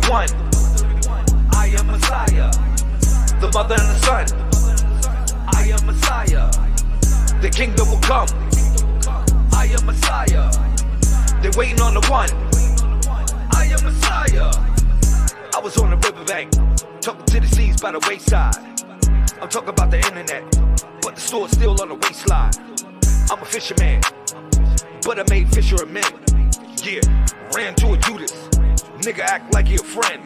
131. I am Messiah, the mother and the son. I am Messiah, the kingdom will come. I am Messiah, they're waiting on the one. I am Messiah. I was on the riverbank, talking to the seas by the wayside. I'm talking about the internet, but the store's still on the waistline. I'm a fisherman, but I made Fisher a man. Yeah, ran to a Judas, nigga act like he a friend.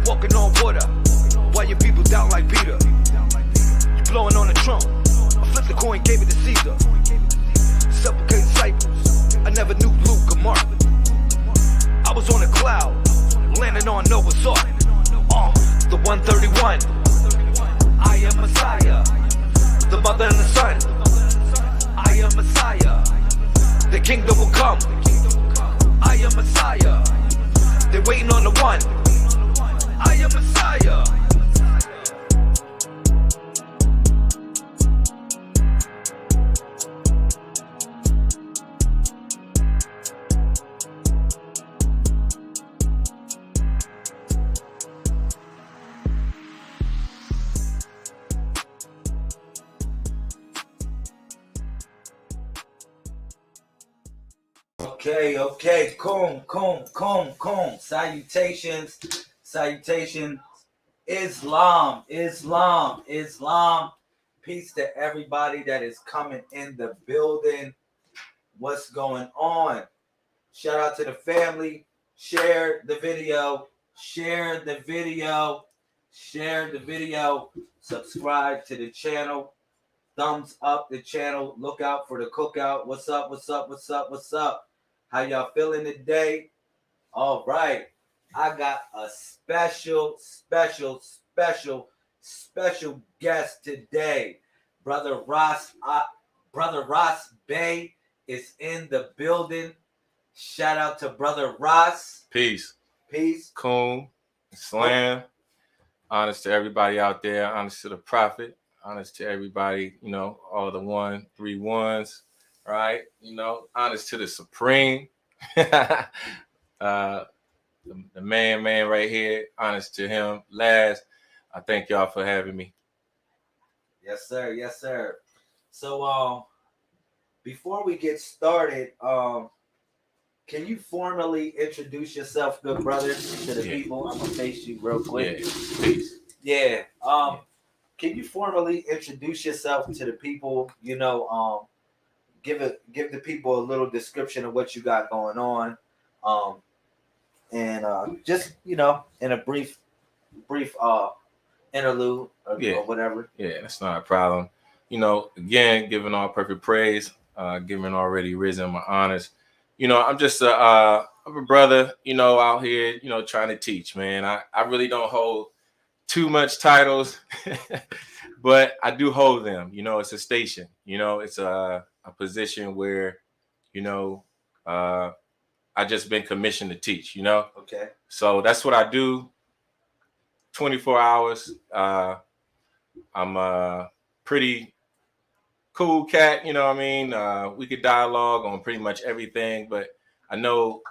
Walking on water, while your people down like Peter. You blowing on the trump, I flipped the coin, gave it to Caesar. Supplicating disciples, I never knew Luke or Mark. I was on a cloud, landing on Noah's Ark. The 131. I am Messiah, the mother and the son. I am Messiah, the kingdom will come. I am Messiah, they're waiting on the one. I am Messiah. Okay, coom. Salutations. Islam. Peace to everybody that is coming in the building. What's going on? Shout out to the family. Share the video. Subscribe to the channel. Thumbs up the channel. Look out for the cookout. What's up? How y'all feeling today? All right. I got a special guest today. Brother.RAS Bey is in the building. Shout out to Brother.RAS. Peace. Coon. Slam. Honest to everybody out there. Honest to the prophet. Honest to everybody, all the 131s. Right, honest to the Supreme, the man right here, honest to him. Last, I thank y'all for having me. Yes, sir. So, before we get started, can you formally introduce yourself, good brother, to the people? I'm gonna face you real quick. Yeah, peace. Yeah. Can you formally introduce yourself to the people? Give the people a little description of what you got going on, and just in a brief interlude or whatever. Yeah, that's not a problem. Again, giving all perfect praise, giving already risen my honors. I'm just I'm a brother, out here, trying to teach, man. I really don't hold too much titles, but I do hold them. It's a station. It's a position where, I just been commissioned to teach, Okay. So that's what I do. 24 hours. I'm a pretty cool cat, you know what I mean? We could dialogue on pretty much everything, but I know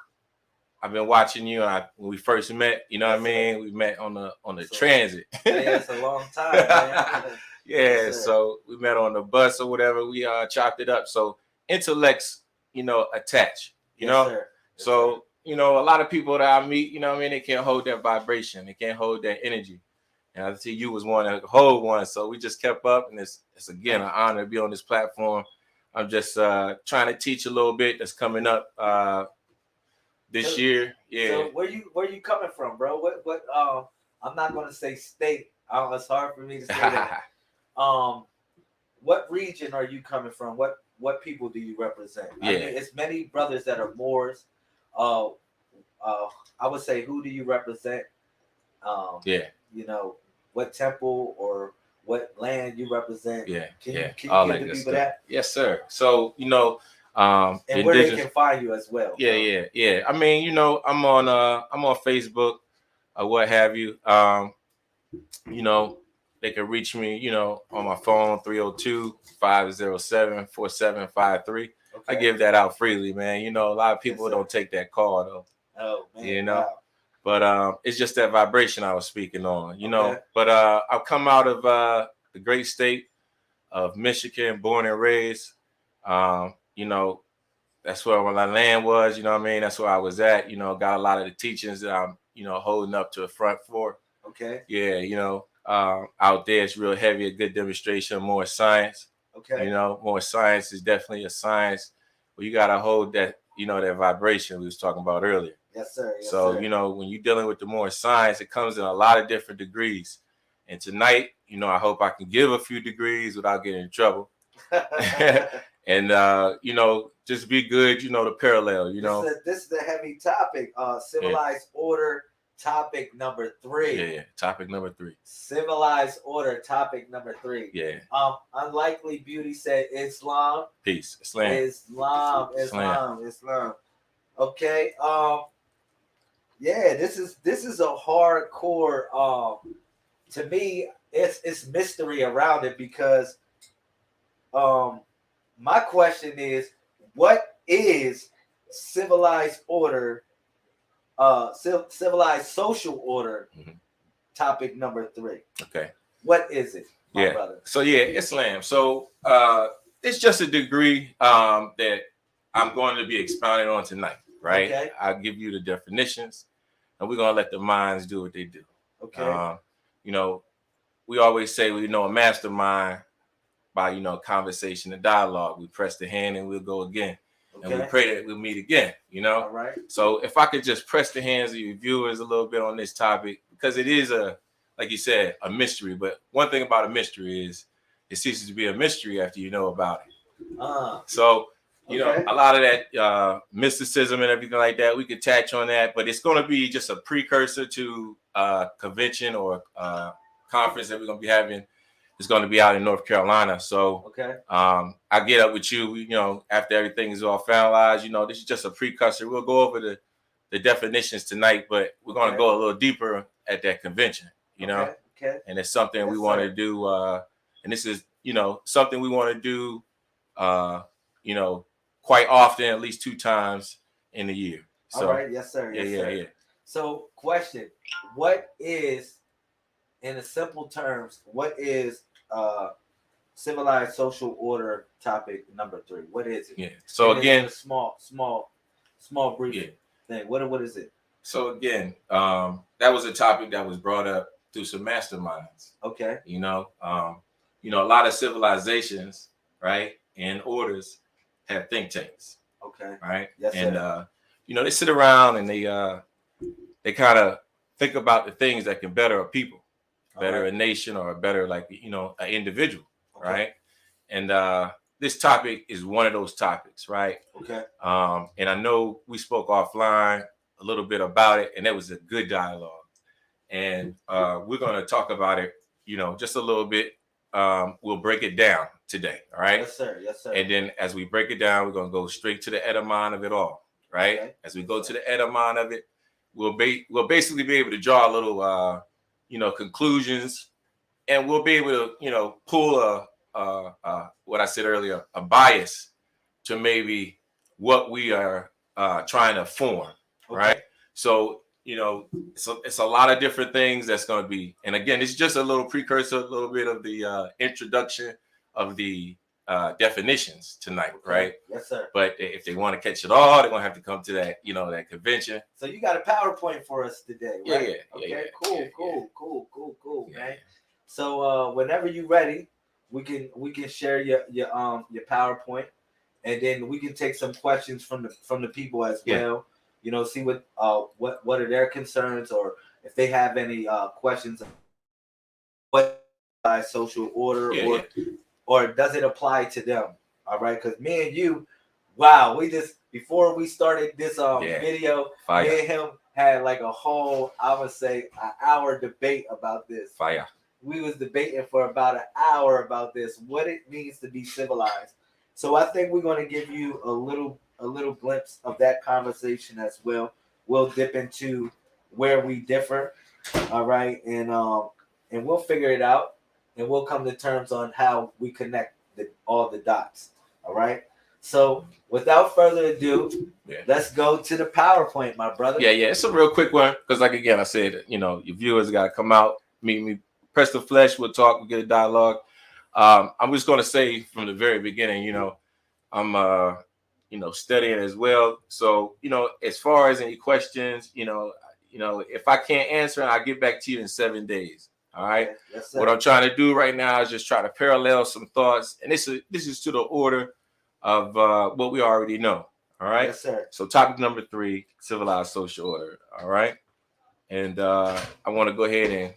I've been watching you when we first met, you know what I mean? We met on the transit. Yeah, it's a long time, man. Yeah, so we met on the bus or whatever. We chopped it up. So intellects, attach, Sir. So, a lot of people that I meet, they can't hold that vibration. They can't hold that energy. And I see you was one to hold one. So we just kept up, and it's again an honor to be on this platform. I'm just trying to teach a little bit that's coming up this year. Yeah. So where you coming from, bro? What I'm not gonna say state. It's hard for me to say that. What region are you coming from? What people do you represent? Yeah. I mean, it's many brothers that are Moors. I would say, who do you represent? What temple or what land you represent? Yeah. Can you give All the that good people stuff. that? Yes, sir. So And where they can find you as well. Yeah. I mean, I'm on Facebook or what have you. They can reach me, on my phone, 302-507-4753. Okay. I give that out freely, man. A lot of people don't take that call, though. Oh, man. Wow. But it's just that vibration I was speaking on, you know. Okay. But I've come out of the great state of Michigan, born and raised. You know, that's where my land was, you know what I mean? That's where I was at, you know, got a lot of the teachings that I'm, you know, holding up to the front for. Okay. Yeah, you know, out there it's real heavy, a good demonstration, more science. Okay. You know, more science is definitely a science, but you gotta hold that, you know, that vibration we was talking about earlier. Yes, sir. Yes, So, sir. you know, when you're dealing with the more science, it comes in a lot of different degrees. And tonight, you know, I hope I can give a few degrees without getting in trouble. And you know, just be good, you know, to parallel, you know. This is a heavy topic. Civilized order topic number 3. Yeah, topic number 3. Civilized order topic number 3. Yeah. Unlikely Beauty said Islam. Peace. Islam. Islam. Okay. Yeah, this is a hardcore. To me, it's mystery around it because my question is, what is civilized order? Civilized social order. Mm-hmm. Topic number 3. Okay. What is it, my brother? So yeah, Islam. So it's just a degree that I'm going to be expounding on tonight, right? Okay. I'll give you the definitions, and we're gonna let the minds do what they do. Okay. You know, we always say we know a mastermind by, you know, conversation and dialogue. We press the hand and we'll go again. Okay. And we pray that we'll meet again, you know? All right. So if I could just press the hands of your viewers a little bit on this topic, because it is like you said, a mystery. But one thing about a mystery is it ceases to be a mystery after you know about it. So, you know, a lot of that mysticism and everything like that, we could touch on that, but it's going to be just a precursor to a convention or conference that we're going to be having. It's going to be out in North Carolina. So I'll get up with you, you know, after everything is all finalized. You know, this is just a precursor. We'll go over the definitions tonight, but we're going to go a little deeper at that convention, you know. And it's something we want to do. And this is, you know, something we want to do, you know, quite often, at least 2 times in a year. So, all right. Yes, sir. Yes, sir. Yeah. So question, what is, in the simple terms, what is civilized social order topic number 3? What is it? Yeah. So again, a small brief thing. What is it? So again, that was a topic that was brought up through some masterminds. Okay. You know, a lot of civilizations, right, and orders have think tanks. Okay. Right. Yes, and sir. You know, they sit around and they kind of think about the things that can better a people. Better a nation or a better, like, you know, an individual, right? And this topic is one of those topics, right? Okay. And I know we spoke offline a little bit about it, and it was a good dialogue. And we're going to talk about it, you know, just a little bit. We'll break it down today, all right? Yes, sir. Yes, sir. And then as we break it down, we're going to go straight to the etymon of it all, right? Okay. As we go to the etymon of it, we'll basically be able to draw a little you know, conclusions, and we'll be able to, you know, pull what I said earlier, a bias to maybe what we are trying to form, right? So, you know, it's a lot of different things that's going to be, and again, it's just a little precursor, a little bit of the introduction of the definitions tonight, right? Yes, sir. But if they want to catch it all, they're going to have to come to that, you know, that convention. So you got a PowerPoint for us today, right? Yeah. Cool, man. So whenever you're ready, we can share your PowerPoint, and then we can take some questions from the people as well. You know, see what are their concerns, or if they have any questions. What social order or does it apply to them? All right, because me and you, wow, we just, before we started this video, me and him had like a whole, I would say, an hour debate about this. We was debating for about an hour about this, what it means to be civilized. So I think we're going to give you a little glimpse of that conversation as well. We'll dip into where we differ, all right, and we'll figure it out. And we'll come to terms on how we connect all the dots. All right. So without further ado, let's go to the PowerPoint, my brother. Yeah, it's a real quick one because, like again, I said, your viewers got to come out, meet me, press the flesh. We'll talk, we'll get a dialogue. I'm just going to say from the very beginning, I'm studying as well. So as far as any questions, if I can't answer, I'll get back to you in 7 days. All right. Yes, sir. What I'm trying to do right now is just try to parallel some thoughts, and this is to the order of what we already know. All right. Yes, sir. So topic number 3, civilized social order. All right. And I want to go ahead and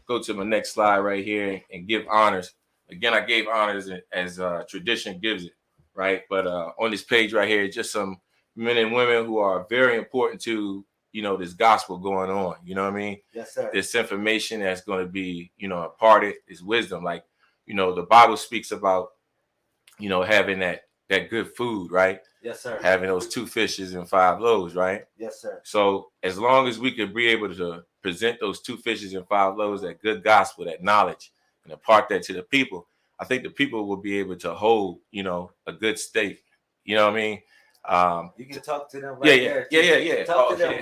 go to my next slide right here and give honors. Again, I gave honors as tradition gives it. Right. But on this page right here, just some men and women who are very important to this gospel going on. You know what I mean? Yes, sir. This information that's going to be imparted is wisdom. Like the Bible speaks about having that good food, right? Yes, sir. Having those 2 fishes and 5 loaves, right? Yes, sir. So as long as we could be able to present those 2 fishes and 5 loaves, that good gospel, that knowledge, and impart that to the people, I think the people will be able to hold a good stake. You know what I mean? You can talk to them right there. Yeah. Talk to them.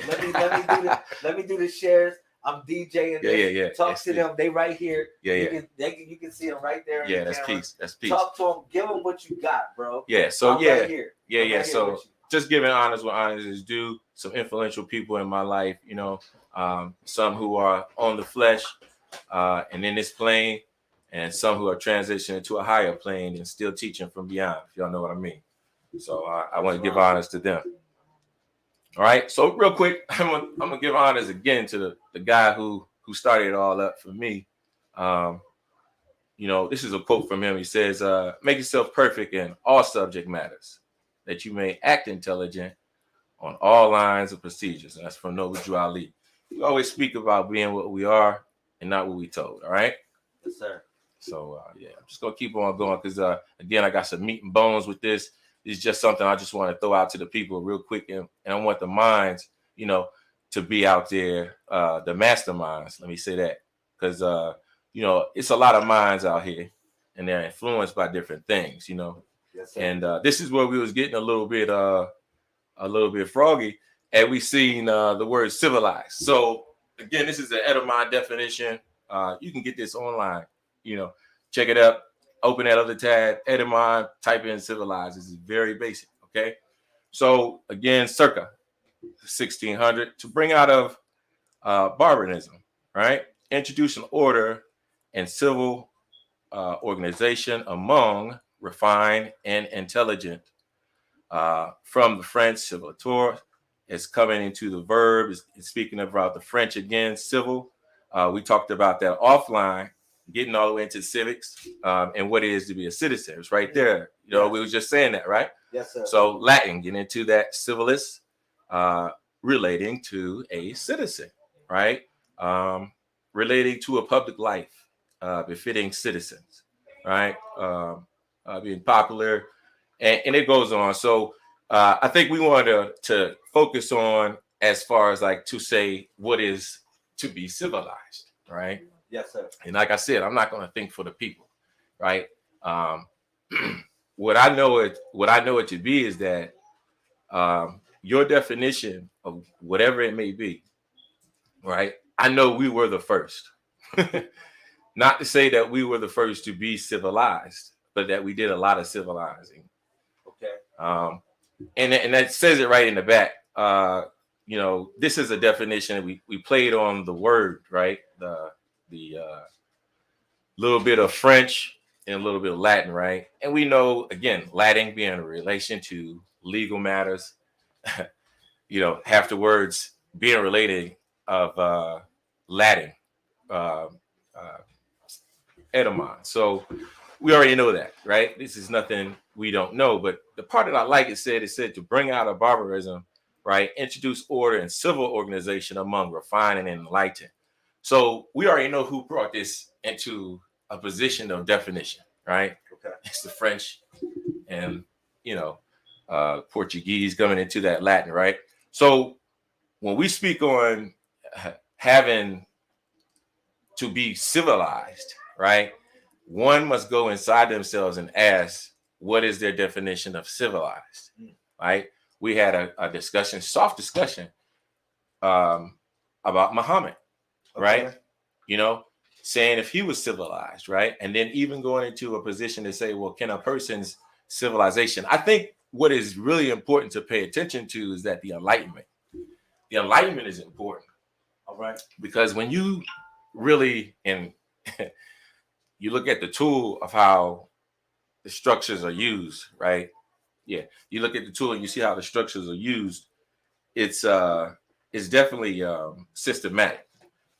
Let me do the shares. I'm DJing. Yeah. Talk to them. They right here. Yeah. You can see them right there. Yeah, that's peace. That's peace. Talk to them. Give them what you got, bro. Yeah. So I'm right here. Yeah. So just giving honors what honors is due. Some influential people in my life, some who are on the flesh and in this plane, and some who are transitioning to a higher plane and still teaching from beyond, if y'all know what I mean. So I want to give honors to them. All right. So real quick, I'm gonna give honors again to the guy who started it all up for me. This is a quote from him. He says, "Make yourself perfect in all subject matters, that you may act intelligent on all lines of procedures." And that's from Noble Drew Ali. We always speak about being what we are and not what we told. All right. Yes, sir. So I'm just gonna keep on going because again, I got some meat and bones with this. It's just something I just want to throw out to the people real quick, and I want the minds, to be out there, the masterminds. Let me say that because it's a lot of minds out here, and they're influenced by different things, Yes, sir. And this is where we was getting a little bit froggy, and we seen the word civilized. So again, this is the Etymology definition. You can get this online. Check it up. Open that other tab, Etymology, type in civilized. This is very basic, okay? So again, circa 1600, to bring out of barbarism, right? Introduce an order and civil organization among refined and intelligent. From the French, civilator is coming into the verb, is speaking about the French again, civil. We talked about that offline, getting all the way into civics and what it is to be a citizen. It's right there. We were just saying that, right? Yes, sir. So Latin, getting into that civilis, relating to a citizen, right? Relating to a public life, befitting citizens, right? Being popular, and it goes on. So I think we wanted to focus on as far as like to say what is to be civilized, right? Yes, sir. And like I said, I'm not going to think for the people, right? What I know it to be is that your definition of whatever it may be, right? I know we were the first. Not to say that we were the first to be civilized, but that we did a lot of civilizing. Okay. And that says it right in the back. This is a definition. We played on the word, right? The little bit of French and a little bit of Latin, right? And we know, again, Latin being in relation to legal matters, half the words being related of Latin, etymon. So we already know that, right? This is nothing we don't know. But the part that I like, it said to bring out of barbarism, right? Introduce order and civil organization among refined and enlightened. So we already know who brought this into a position of definition, right? Okay. It's the French and, Portuguese coming into that Latin, right? So when we speak on having to be civilized, right? One must go inside themselves and ask, what is their definition of civilized, right? We had a discussion, soft discussion, about Muhammad, right? You know, saying if he was civilized, right? And then even going into a position to say, well, can a person's civilization? I think what is really important to pay attention to is that the Enlightenment is important. All right. Because when you really, and you look at the tool of how the structures are used, right? Yeah. You look at the tool and you see how the structures are used. It's definitely systematic.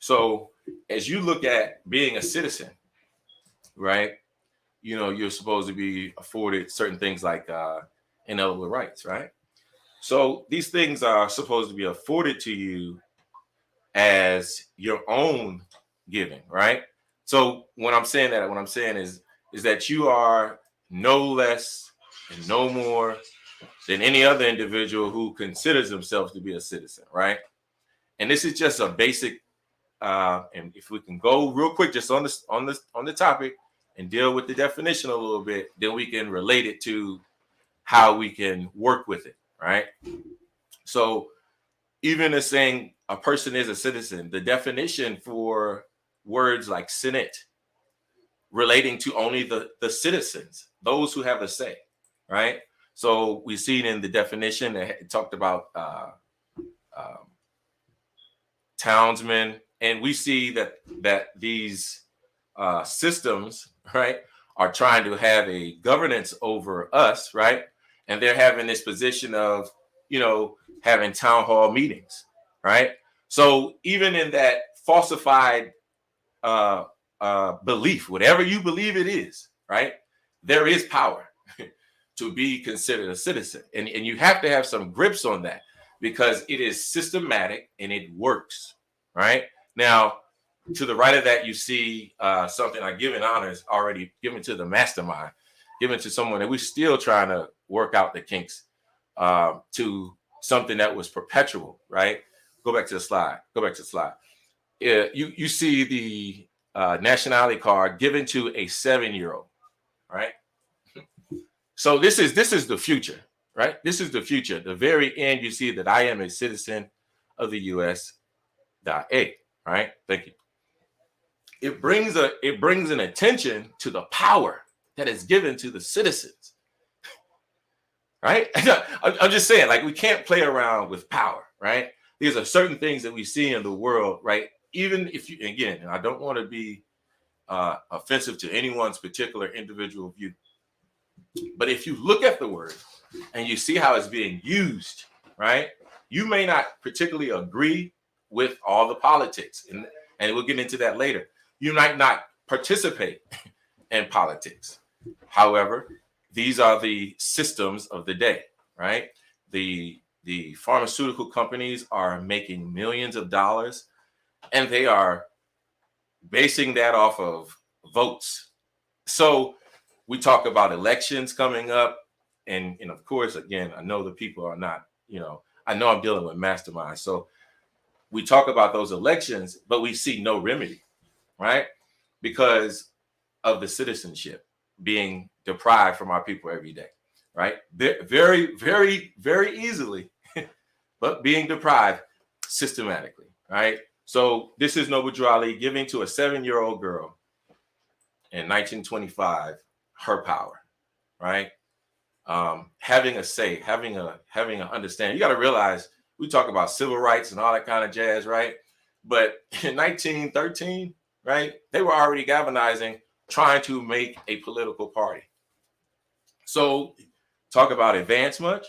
So as you look at being a citizen, right? You know, you're supposed to be afforded certain things like inalienable rights, right? So these things are supposed to be afforded to you as your own giving, right? So when I'm saying that, what I'm saying is that you are no less and no more than any other individual who considers themselves to be a citizen, right? And this is just a basic. And if we can go real quick, just on the topic, and deal with the definition a little bit, then we can relate it to how we can work with it, right? So even as saying a person is a citizen, the definition for words like Senate relating to only the citizens, those who have a say, right? So we see it in the definition that it talked about townsmen, and we see that these systems, right, are trying to have a governance over us, right? And they're having this position of, you know, having town hall meetings, right? So even in that falsified belief, whatever you believe it is, right, there is power to be considered a citizen. And you have to have some grips on that because it is systematic and it works, right? Now, to the right of that, you see something like giving honors already given to the mastermind, given to someone that we're still trying to work out the kinks to something that was perpetual, right? Go back to the slide. You see the nationality card given to a 7-year-old, right? So this is the future, right? This is the future. The very end, you see that I am a citizen of the U.S. .A, right? Thank you. It brings an attention to the power that is given to the citizens, right? I'm just saying, like, we can't play around with power, right? These are certain things that we see in the world, right? Even if you, again, and I don't want to be offensive to anyone's particular individual view, but if you look at the word and you see how it's being used, right? You may not particularly agree with all the politics, and we'll get into that later. You might not participate in politics. However, these are the systems of the day, right? The pharmaceutical companies are making millions of dollars, and they are basing that off of votes. So we talk about elections coming up, and of course, again, I know the people are not, I know I'm dealing with masterminds. So we talk about those elections, but we see no remedy, right? Because of the citizenship being deprived from our people every day, right? Very, very, very easily, but being deprived systematically, right? So this is Noble Drew Ali giving to a 7-year-old girl in 1925 her power, right? Having a say, having an understanding. You got to realize we talk about civil rights and all that kind of jazz, right? But in 1913, right, they were already galvanizing, trying to make a political party. So talk about advance much,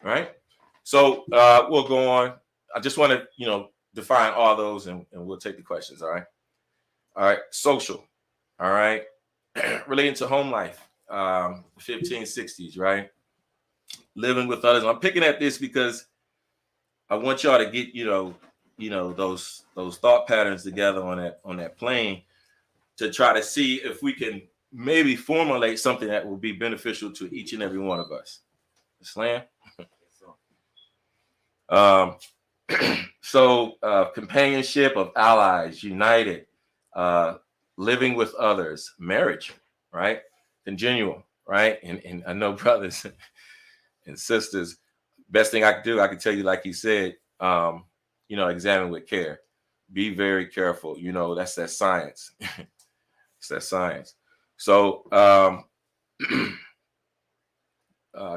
right? So we'll go on. I just want to, define all those and we'll take the questions, all right? All right, social, all right? Relating to home life, 1560s, right? Living with others. I'm picking at this because I want y'all to get, those thought patterns together on that plane to try to see if we can maybe formulate something that will be beneficial to each and every one of us. Islam. So companionship of allies, united, living with others, marriage, right? Congenial, right? And I know brothers and sisters, best thing I could do, I could tell you, like he said, examine with care. Be very careful. That's that science. It's that science. So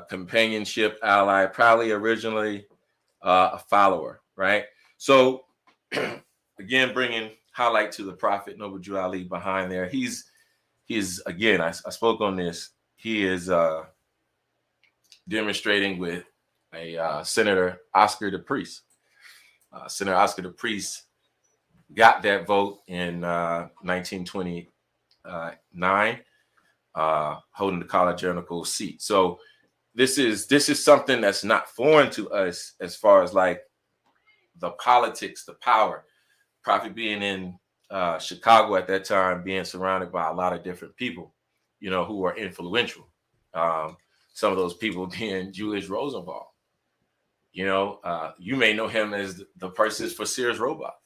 companionship, ally, probably originally a follower, right? So again, bringing highlight to the Prophet Noble Drew Ali behind there. He's again, I spoke on this. He is demonstrating with a Senator Oscar the Priest. Senator Oscar the Priest got that vote in 1929, holding the college journal seat. So this is something that's not foreign to us as far as like the politics, the power. Prophet being in Chicago at that time, being surrounded by a lot of different people, who are influential. Some of those people being Julius Rosenwald. You may know him as the person for Sears Roebuck.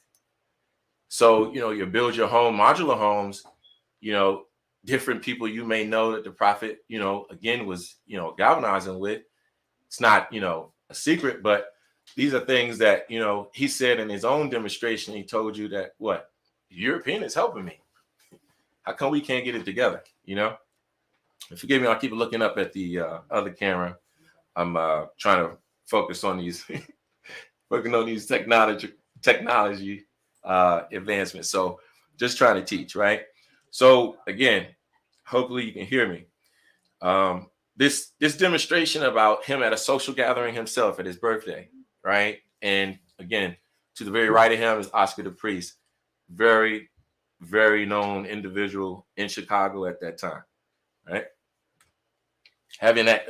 So, you build your home, modular homes, different people you may know that the Prophet, again, was, galvanizing with. It's not, a secret, but these are things that, he said in his own demonstration. He told you that, what, European is helping me. How come we can't get it together? And forgive me, I'll keep looking up at the other camera. I'm trying to focus on these, working on these technology advancements. So just trying to teach, right? So again, hopefully you can hear me. This demonstration about him at a social gathering himself at his birthday, right? And again, to the very right of him is Oscar the Priest, very, very known individual in Chicago at that time, right? Having that,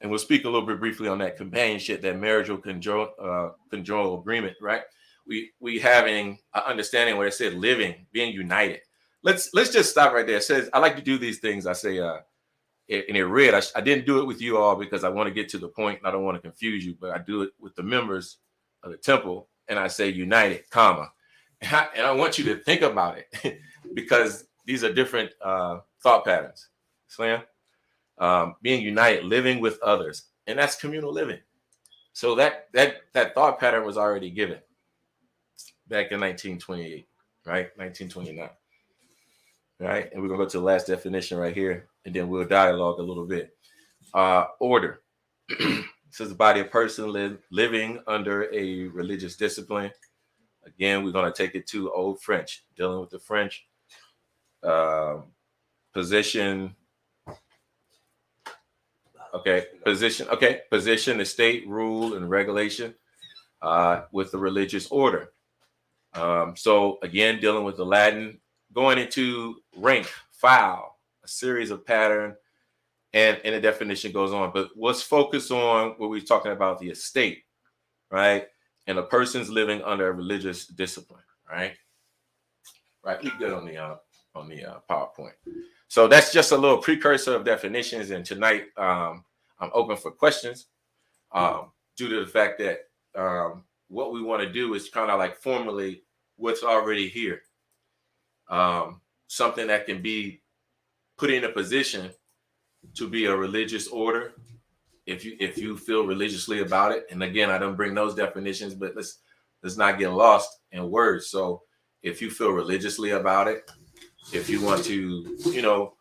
and we'll speak a little bit briefly on that companionship, that marital conjoined agreement, right? We having an understanding where it said living, being united. Let's just stop right there. It says, I like to do these things. I say, and it read, I didn't do it with you all because I want to get to the point and I don't want to confuse you, but I do it with the members of the temple. And I say united, comma. And I want you to think about it because these are different thought patterns. Slam. Being united, living with others. And that's communal living. So that thought pattern was already given back in 1928, right? 1929. Right, and we're gonna go to the last definition right here, and then we'll dialogue a little bit. Order. It says the body of person living under a religious discipline. Again, we're gonna take it to Old French, dealing with the French. Position. Okay, position. Okay, position, the state, rule, and regulation with the religious order. So again, dealing with the Latin. Going into rank, file, a series of pattern, and the definition goes on. But what's focused on what we're talking about, the estate, right? And a person's living under a religious discipline, right? Right, we good on the PowerPoint. So that's just a little precursor of definitions. And tonight, I'm open for questions due to the fact that what we want to do is kind of like formulate what's already here. Something that can be put in a position to be a religious order if you feel religiously about it. And again, I don't bring those definitions, but let's not get lost in words. So if you feel religiously about it, if you want to,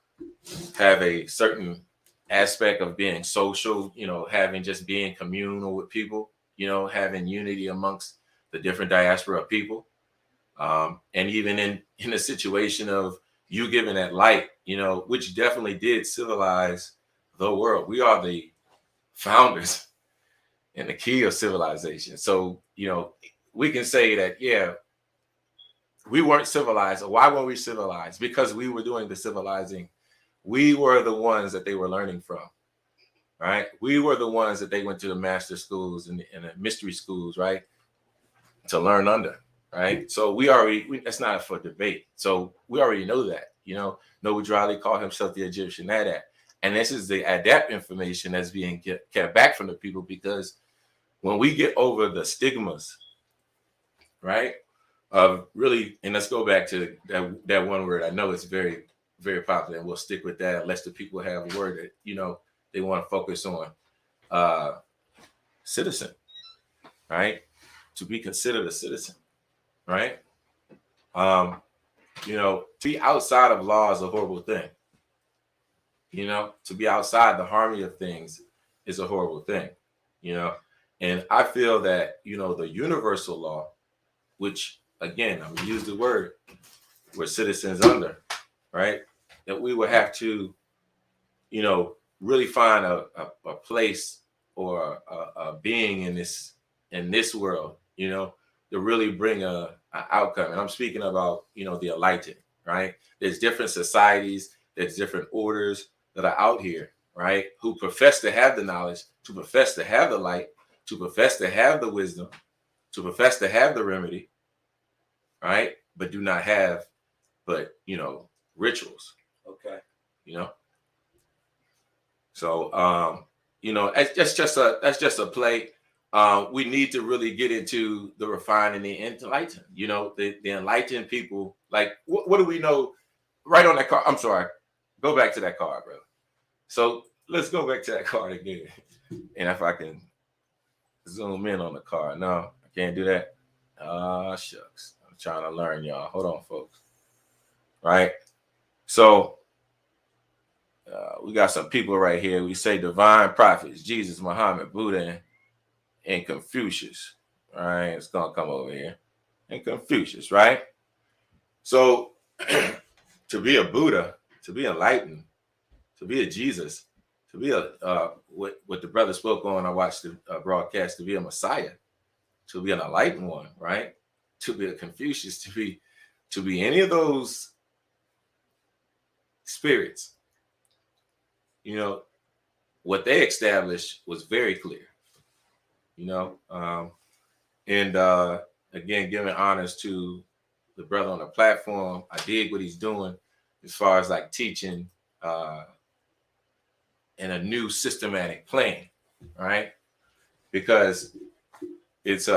have a certain aspect of being social, having just being communal with people, having unity amongst the different diaspora of people. And even in a situation of you giving that light, which definitely did civilize the world. We are the founders and the key of civilization. So, we can say that, yeah, we weren't civilized. Why weren't we civilized? Because we were doing the civilizing. We were the ones that they were learning from, right? We were the ones that they went to the master schools and the mystery schools, right? To learn under. Right. So that's not for debate. So we already know that, Noble Drew Ali called himself the Egyptian Adat. And this is the Adat information that's being kept back from the people, because when we get over the stigmas, right, of really, and let's go back to that one word. I know it's very, very popular, and we'll stick with that unless the people have a word that, you know, they want to focus on. Citizen, right? To be considered a citizen, right? You know, to be outside of law is a horrible thing. You know, to be outside the harmony of things is a horrible thing, you know. And I feel that, you know, the universal law, which again, I'm gonna use the word we're citizens under, right? That we would have to, you know, really find a place or a being in this world, you know, to really bring a outcome. And I'm speaking about, you know, the enlightened, right? There's different societies, there's different orders that are out here, right? Who profess to have the knowledge, to profess to have the light, to profess to have the wisdom, to profess to have the remedy, right? But do not have, but, you know, rituals. Okay. You know? So, you know, that's just a play. We need to really get into the refined and the enlightened. You know, the enlightened people, like, what do we know right on that card? I'm sorry. Go back to that card, bro. So let's go back to that card again. And if I can zoom in on the card. No, I can't do that. Shucks. I'm trying to learn, y'all. Hold on, folks. Right? So we got some people right here. We say divine prophets, Jesus, Muhammad, Buddha, and Confucius. All right, it's gonna come over here. And Confucius, right? So to be a Buddha, to be enlightened, to be a Jesus, to be a what the brother spoke on, I watched the broadcast, to be a Messiah, to be an enlightened one, right? To be a Confucius, to be any of those spirits, you know, what they established was very clear, you know. And again, giving honors to the brother on the platform. I dig what he's doing as far as like teaching in a new systematic plan, right? Because it's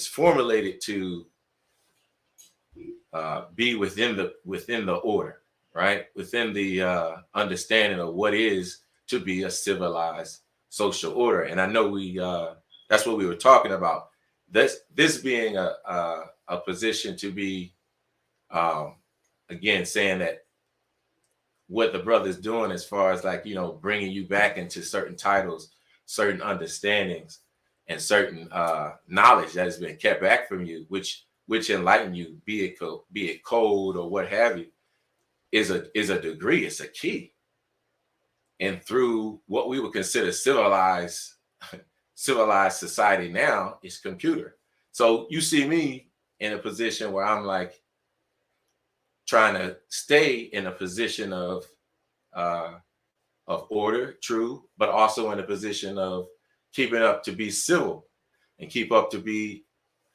formulated to be within the order, right? Within the understanding of what is to be a civilized social order. And I know that's what we were talking about. This being a position to be, again, saying that what the brother's doing as far as like, you know, bringing you back into certain titles, certain understandings, and certain knowledge that has been kept back from you, which enlighten you, be it code or what have you, is a degree, it's a key. And through what we would consider civilized society now is computer. So you see me in a position where I'm like trying to stay in a position of order, true, but also in a position of keeping up to be civil and keep up to be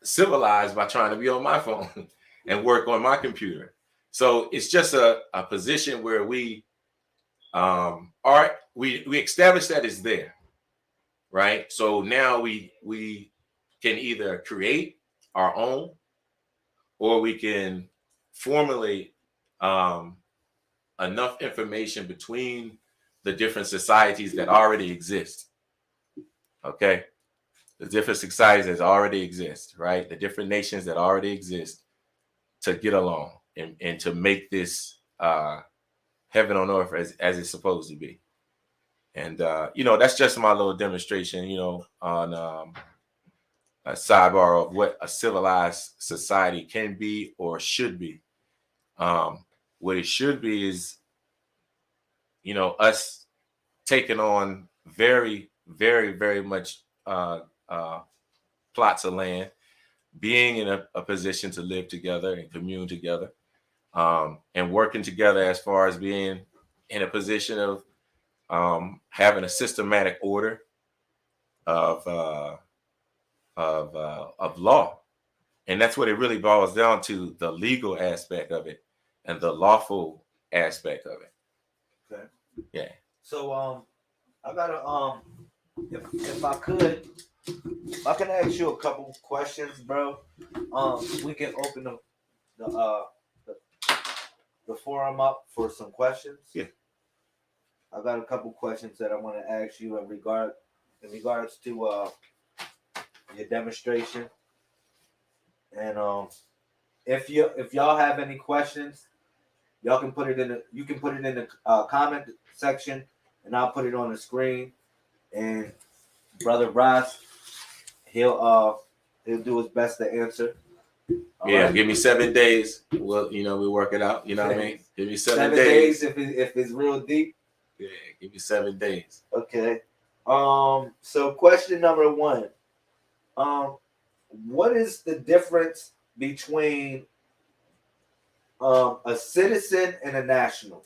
civilized by trying to be on my phone and work on my computer. So it's just a position where we establish that it's there, right? So now we can either create our own, or we can formulate enough information between the different societies that already exist. Okay, the different societies that already exist, right? The different nations that already exist, to get along and to make this heaven on earth as it's supposed to be. And you know, that's just my little demonstration, you know, on a sidebar of what a civilized society can be or should be. What it should be is, you know, us taking on very, very, very much plots of land, being in a position to live together and commune together, and working together as far as being in a position of having a systematic order of law. And that's what it really boils down to, the legal aspect of it and the lawful aspect of it. Okay. Yeah. So I gotta if I can ask you a couple questions, bro. We can open the the forum up for some questions? Yeah. I've got a couple questions that I want to ask you in regards to your demonstration. And if y'all have any questions, y'all can put it in the comment section, and I'll put it on the screen. And Brother Ross, he'll do his best to answer. All yeah, right. give me 7 days. Well, we work it out. You know what I mean? Give me 7 days. if it's real deep. Yeah, give me 7 days. Okay. So question number 1. What is the difference between a citizen and a national?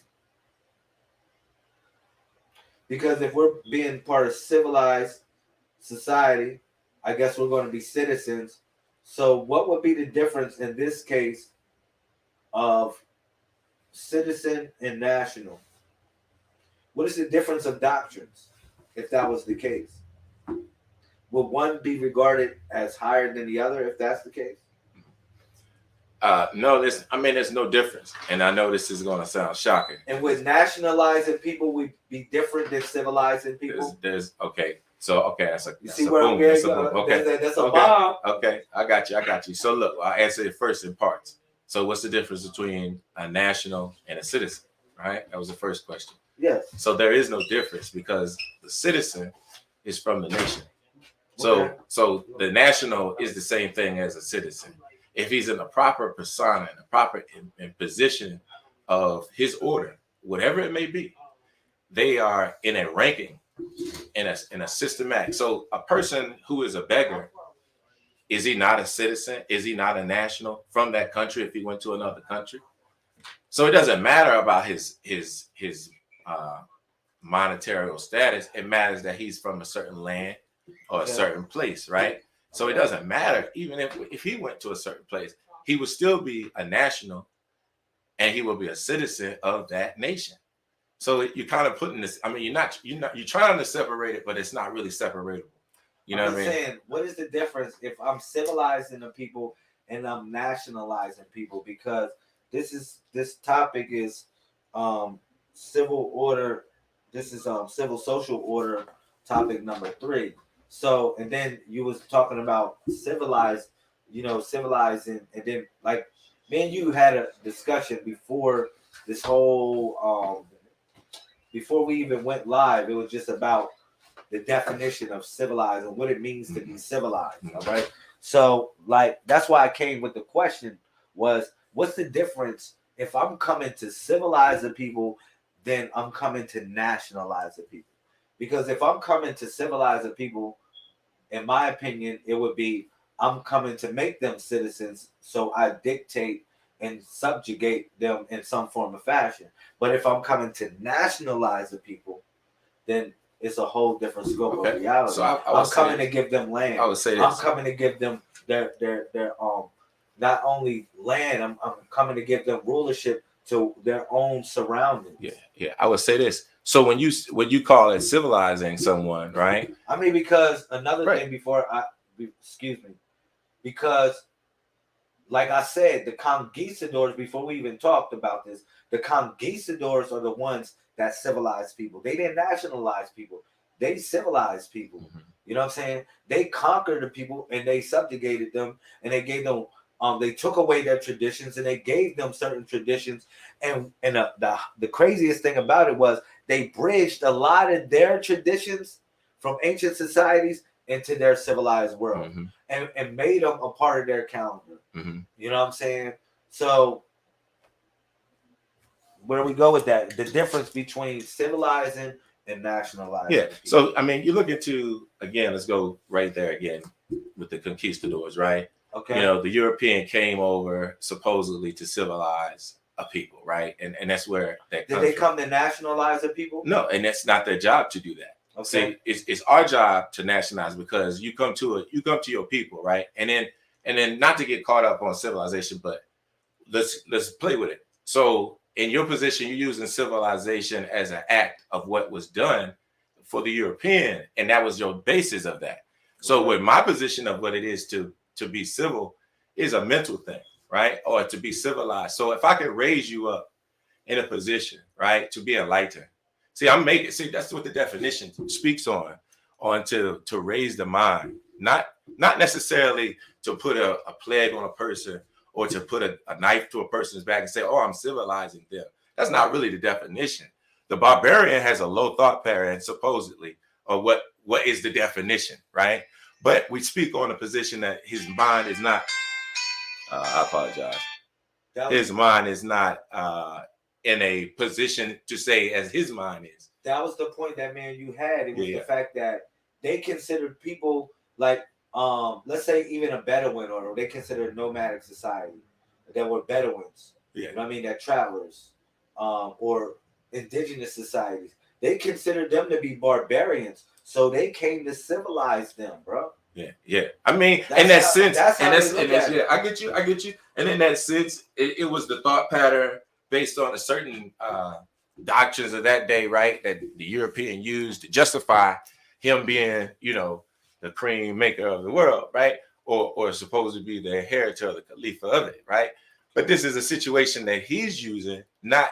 Because if we're being part of civilized society, I guess we're going to be citizens. So what would be the difference in this case of citizen and national? What is the difference of doctrines if that was the case? Will one be regarded as higher than the other if that's the case? No, there's no difference. And I know this is going to sound shocking. And would nationalizing people would be different than civilizing people? There's okay. So, okay, that's a boom. That's a boom. Okay. That's a bomb. Okay, I got you. So look, I'll answer it first in parts. So what's the difference between a national and a citizen, right? That was the first question. Yes. So there is no difference because the citizen is from the nation. So the national is the same thing as a citizen. If he's in a proper persona, in a proper in position of his order, whatever it may be, they are in a ranking, in a systematic. So a person who is a beggar, is he not a citizen? Is he not a national from that country if he went to another country? So it doesn't matter about his monetary status. It matters that he's from a certain land or a certain place, right? So it doesn't matter. Even if he went to a certain place, he would still be a national and he will be a citizen of that nation. So you're kind of putting this, I mean, you're trying to separate it, but it's not really separatable. You know what I mean? Saying, what is the difference if I'm civilizing the people and I'm nationalizing people? Because this topic is civil order. This is civil social order topic number 3. So, and then you was talking about civilizing, and then like me and you had a discussion before this whole before we even went live. It was just about the definition of civilized and what it means to be civilized. All right. So like that's why I came with the question was, what's the difference if I'm coming to civilize the people, then I'm coming to nationalize the people? Because if I'm coming to civilize the people, in my opinion, it would be I'm coming to make them citizens, so I dictate and subjugate them in some form of fashion. But if I'm coming to nationalize the people, then it's a whole different scope of reality. So I'm coming to give them land. I would say this. I'm coming to give them their not only land. I'm coming to give them rulership to their own surroundings. Yeah. I would say this. So when you call it civilizing someone, right? I mean, because another thing because like I said, the conquistadors, before we even talked about this, the conquistadors are the ones that civilized people. They didn't nationalize people. They civilized people. Mm-hmm. You know what I'm saying? They conquered the people and they subjugated them, and they gave them they took away their traditions and they gave them certain traditions. And the craziest thing about it was they bridged a lot of their traditions from ancient societies into their civilized world, mm-hmm. and made them a part of their calendar. Mm-hmm. You know what I'm saying? So where we go with that, the difference between civilizing and nationalizing. Yeah. So, I mean, you look into, again, let's go right there again with the conquistadors, right? Okay. The European came over supposedly to civilize a people, right? And that's where that did they come to nationalize a people? No, and that's not their job to do that. Okay. See, it's our job to nationalize, because you come to your people, right? And then not to get caught up on civilization, but let's play with it. So in your position, you're using civilization as an act of what was done for the European, and that was your basis of that. So with my position of what it is to be civil is a mental thing, right? Or to be civilized. So if I can raise you up in a position, right, to be enlightened. See, that's what the definition speaks on to raise the mind, not necessarily to put a plague on a person or to put a knife to a person's back and say, oh, I'm civilizing them. That's not really the definition. The barbarian has a low thought pattern, supposedly, or what is the definition, right? But we speak on the position that his mind is not, I apologize. His mind is not in a position to say as his mind is. That was the point that you had. It was the fact that they considered people like, let's say even a Bedouin, or they considered nomadic society. That were Bedouins. Yeah. You know what I mean? That travelers, or indigenous societies. They considered them to be barbarians. So they came to civilize them, bro. Yeah. I mean, in that sense, I get you. And in that sense, it was the thought pattern based on a certain doctrines of that day, right? That the European used to justify him being, the cream maker of the world, right? Or supposed to be the inheritor of the Khalifa of it, right? But this is a situation that he's using, not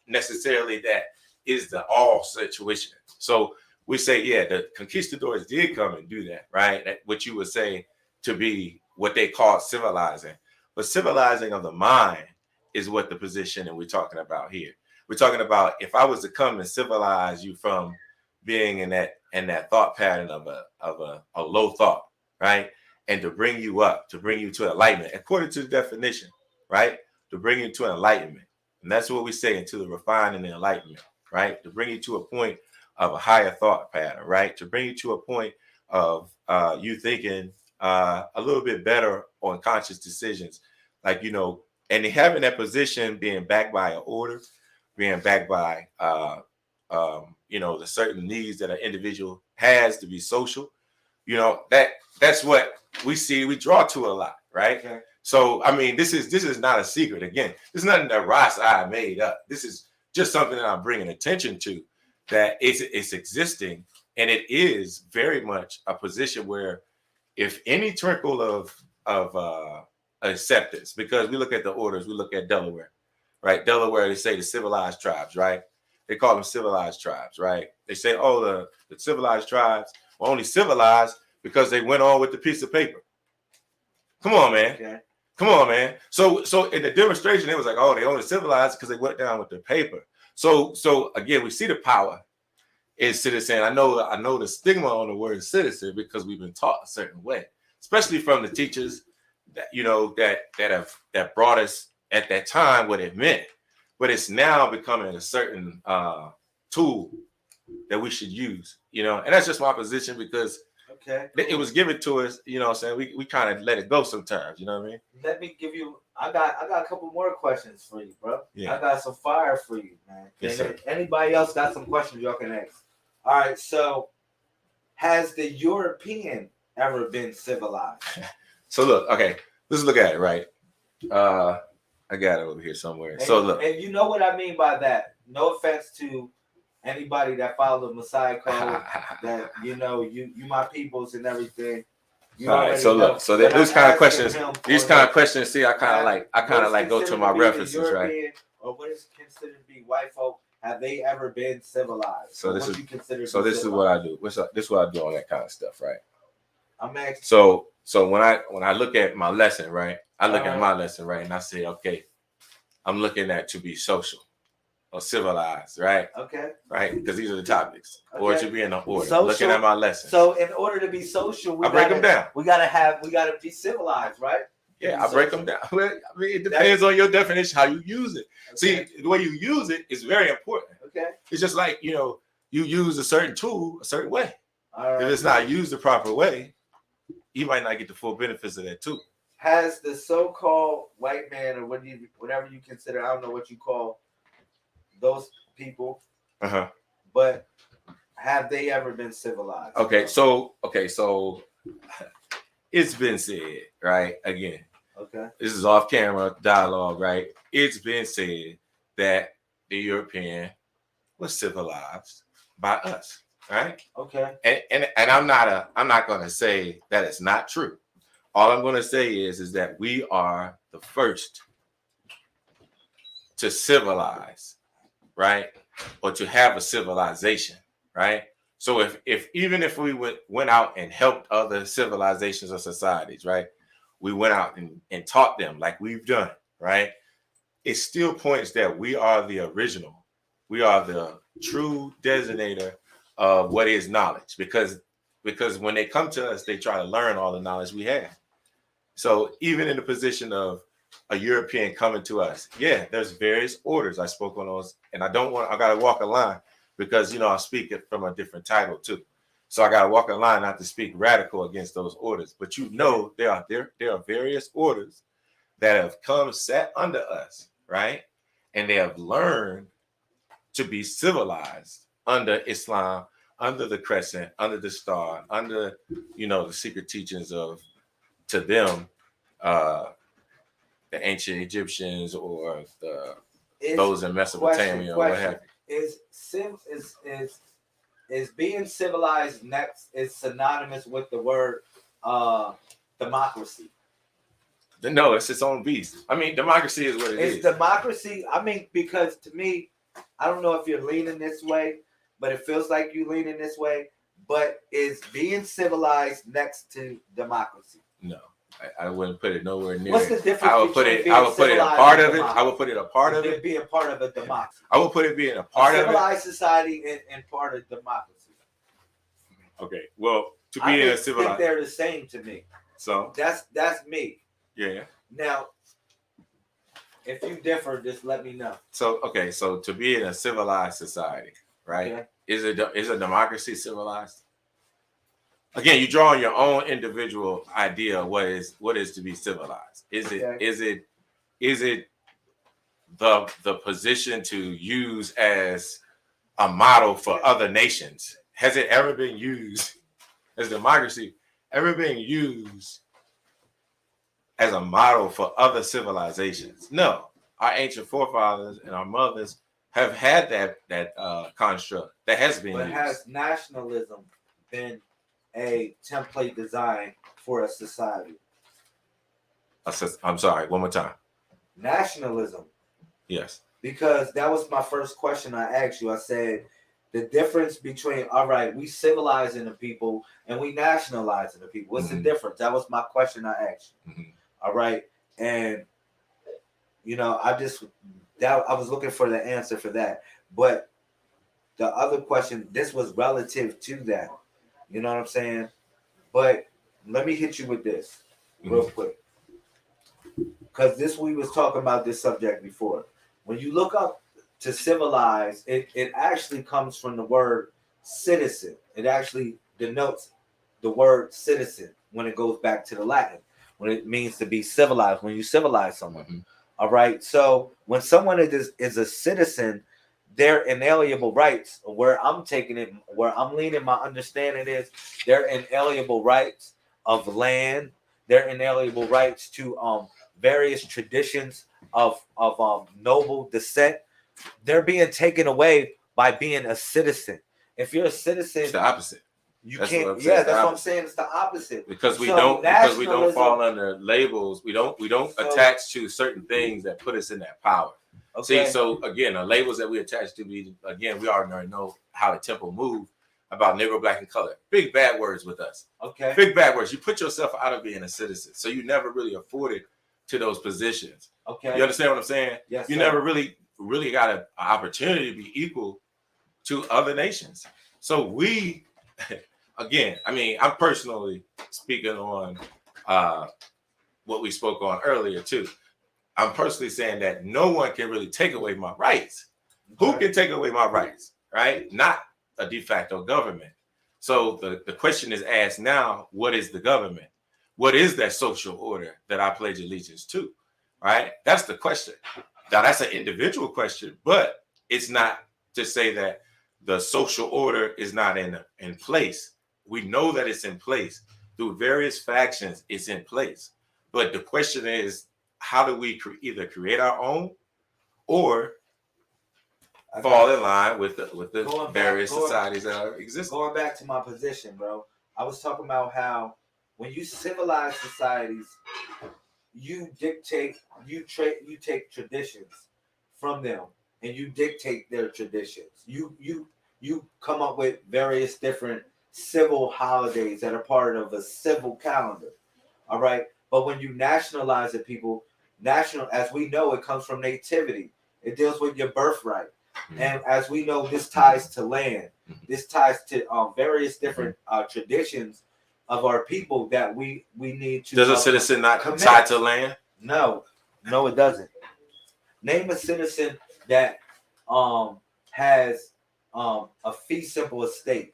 necessarily that is the all situation. So we say, the conquistadors did come and do that, right? That what you would say to be what they call civilizing. But civilizing of the mind is what the position that we're talking about here. We're talking about if I was to come and civilize you from being in that thought pattern of a low thought, right? And to bring you up, to bring you to enlightenment, according to the definition, right? To bring you to enlightenment. And that's what we say, into the refined and the enlightenment, right? To bring you to a point of a higher thought pattern, right? To bring you to a point of you thinking a little bit better on conscious decisions, like, and having that position being backed by an order, being backed by, the certain needs that an individual has to be social, that's what we see, we draw to a lot, right? Okay. So, I mean, this is not a secret. Again, this is nothing that Ross I made up. This is just something that I'm bringing attention to, that it's existing, and it is very much a position where if any trickle of acceptance, because we look at the orders, we look at Delaware, right? Delaware, they say the civilized tribes, right? They call them civilized tribes, right? They say, oh, the civilized tribes were only civilized because they went on with the piece of paper. Come on, man. Okay. Come on, man. So in the demonstration, it was like, oh, they only civilized because they went down with the paper. So again, we see the power in citizen. I know the stigma on the word citizen because we've been taught a certain way, especially from the teachers that that brought us at that time what it meant. But it's now becoming a certain tool that we should use, and that's just my position, because it was given to us, what I'm saying? We kind of let it go sometimes, you know what I mean? Let me give you, I got a couple more questions for you, bro. Yeah. I got some fire for you, man. Yes, sir. Anybody else got some questions y'all can ask? All right, so has the European ever been civilized? So look, okay, let's look at it, right? I got it over here somewhere. And, so look. And you know what I mean by that. No offense to anybody that followed the Messiah code, that you my peoples and everything. All right, so look, so these kind of questions, see, I kind of like go to my references, right? Or what is considered to be white folk? Have they ever been civilized? So this is what I do. This is what I do on that kind of stuff, right? I'm asking. So when I look at my lesson, right? I look at my lesson, right, and I say, okay, I'm looking at to be social or civilized, right? Okay. Right, because these are the topics. Okay. Or it should be in the order. Social, looking at my lesson. So in order to be social, I break them down. We gotta be civilized, right? Yeah, I break them down. Well, I mean, it depends on your definition, how you use it. Okay. See, the way you use it is very important. Okay. It's just like, you use a certain tool a certain way. All right. If it's not used the proper way, you might not get the full benefits of that too. Has the so-called white man, or whatever you consider, I don't know what you call those people, but have they ever been civilized? Okay, so it's been said, right? Again, this is off camera dialogue, right? It's been said that the European was civilized by us, right? Okay. And I'm not going to say that it's not true. All I'm going to say is that we are the first to civilize, right? Or to have a civilization, right? So if even if we went out and helped other civilizations or societies, right? We went out and taught them like we've done, right? It still points that we are the original. We are the true designator of what is knowledge, because when they come to us, they try to learn all the knowledge we have. So even in the position of a European coming to us, yeah, there's various orders. I spoke on those, and I got to walk a line because, you know, I speak it from a different title too. So I got to walk a line not to speak radical against those orders. But you know, there are various orders that have come set under us, right? And they have learned to be civilized under Islam, under the crescent, under the star, under, you know, the secret teachings of, to them, the ancient Egyptians or those in Mesopotamia or what have you. Is being civilized next is synonymous with the word democracy? No, it's its own beast. I mean, democracy is what it is. It's democracy. I mean, because to me, I don't know if you're leaning this way, but it feels like you're leaning this way. But is being civilized next to democracy? No, I wouldn't put it nowhere near. What's the difference? I would put it a part of it. I would put it a part of it. Being part of a democracy. I would put it being a part of it. Civilized society and part of democracy. Okay, well, to be in a civilized, I think they're the same to me. So that's me. Yeah. Now, if you differ, just let me know. So okay, so to be in a civilized society, right? Okay. Is a democracy civilized? Again, you draw on your own individual idea of what is to be civilized. Is it the position to use as a model for other nations? Has it ever been used as democracy? Ever been used as a model for other civilizations? No. Our ancient forefathers and our mothers have had that construct that has been used. Has nationalism been a template design for a society? I'm sorry, one more time. Nationalism. Yes. Because that was my first question I asked you. I said, the difference between, all right, we civilizing the people and we nationalizing the people. What's the difference? That was my question I asked you. All right. And, you know, I was looking for the answer for that. But the other question, this was relative to that. You know what I'm saying? But let me hit you with this real quick. Because we was talking about this subject before. When you look up to civilize, it actually comes from the word citizen. It actually denotes the word citizen when it goes back to the Latin, when it means to be civilized, when you civilize someone. All right. So when someone is a citizen, their inalienable rights, where I'm taking it, where I'm leaning my understanding is their inalienable rights of land, their inalienable rights to various traditions of noble descent. They're being taken away by being a citizen. If you're a citizen, it's the opposite. That's can't. Yeah, that's what I'm saying. It's the opposite because we don't fall under labels. We don't attach to certain things that put us in that power. Okay. See, so again, the labels that we attach to we already know how the temple moved about Negro, Black, and color. Big bad words with us. Okay. Big bad words. You put yourself out of being a citizen, so you never really afforded to those positions. Okay. You understand what I'm saying? Yes. You never really got an opportunity to be equal to other nations. So we, again, I mean, I'm personally speaking on what we spoke on earlier too. I'm personally saying that no one can really take away my rights. Okay. Who can take away my rights, right? Not a de facto government. So the question is asked now, what is the government? What is that social order that I pledge allegiance to, right? That's the question. Now, that's an individual question, but it's not to say that the social order is not in place. We know that it's in place. Through various factions, it's in place. But the question is, how do we either create our own or fall in line with the various societies that are existing? Going back to my position, bro, I was talking about how when you civilize societies, you take traditions from them and you dictate their traditions. You come up with various different civil holidays that are part of a civil calendar. All right. But when you nationalize it, people, national, as we know, it comes from nativity. It deals with your birthright. And as we know, this ties to land. This ties to various different traditions of our people that we need to. Does a citizen not tied to land? No, it doesn't. Name a citizen that has a fee simple estate.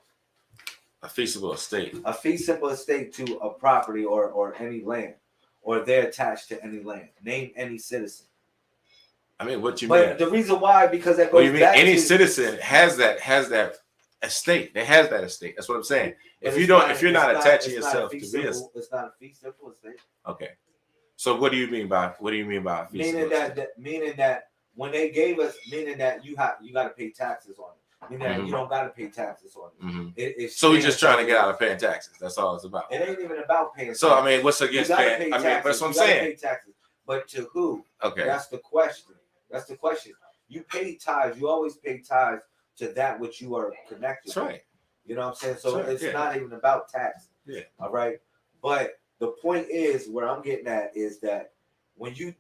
A feasible estate. A fee simple estate to a property or any land, or they're attached to any land. Name any citizen. I mean, what you but mean? The reason why, because that goes well, you mean back any to, citizen has that estate. They has that estate. That's what I'm saying. If you're not attaching yourself to this, it's not a fee simple estate. Okay. So what do you mean by a fee meaning that when they gave us, meaning that you got to pay taxes on it. Meaning that you don't got to pay taxes on it. So we're just trying to get out of paying taxes. That's all it's about. It ain't even about paying. So taxes. I mean, what's against paying? I mean, that's what I'm saying. Pay taxes, but to who? Okay. That's the question. You pay tithes. You always pay tithes to that which you are connected. That's right. You know what I'm saying? So it's not even about tax. Yeah. All right. But the point is, where I'm getting at is that when you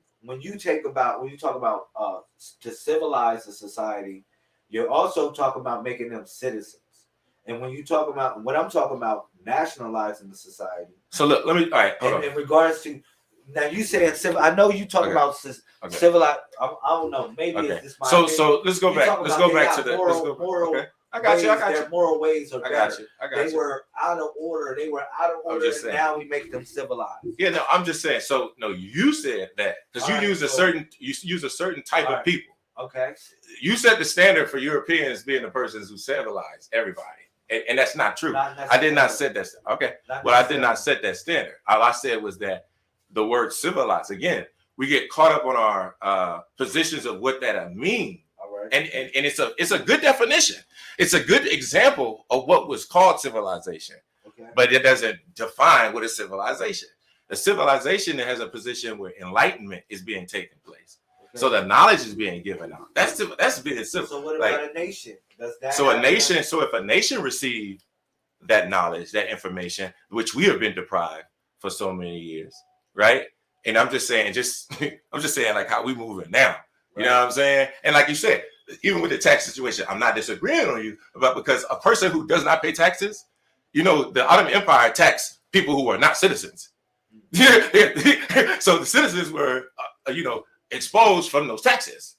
talk about to civilize a society, you're also talking about making them citizens. And when you talk about what I'm talking about, nationalizing the society. So look, let me. All right. Hold on. In regards to now, you saying civil. I know you talk about civilized. I don't know. Maybe it's this. So let's go back. Let's go back to the. Moral. Okay. I got you. Their moral ways are better. I got you. They were out of order. And now we make them civilized. Yeah, no, I'm just saying. So no, you said that because you use a certain type of people. Okay. You set the standard for Europeans being the persons who civilize everybody, and that's not true. I did not set that. Okay. Well, I did not set that standard. All I said was that the word civilize, again, we get caught up on our positions of what that means. And it's a good definition. It's a good example of what was called civilization, but it doesn't define what is civilization. The civilization has a position where enlightenment is being taken place. So the knowledge is being given out. That's being civil. So what about a nation? Does that so if a nation received that knowledge, that information, which we have been deprived for so many years, right? And I'm just saying like how we moving now. You know what I'm saying? And like you said, even with the tax situation, I'm not disagreeing on you about, because a person who does not pay taxes, the Ottoman Empire taxed people who are not citizens. So the citizens were, exposed from those taxes.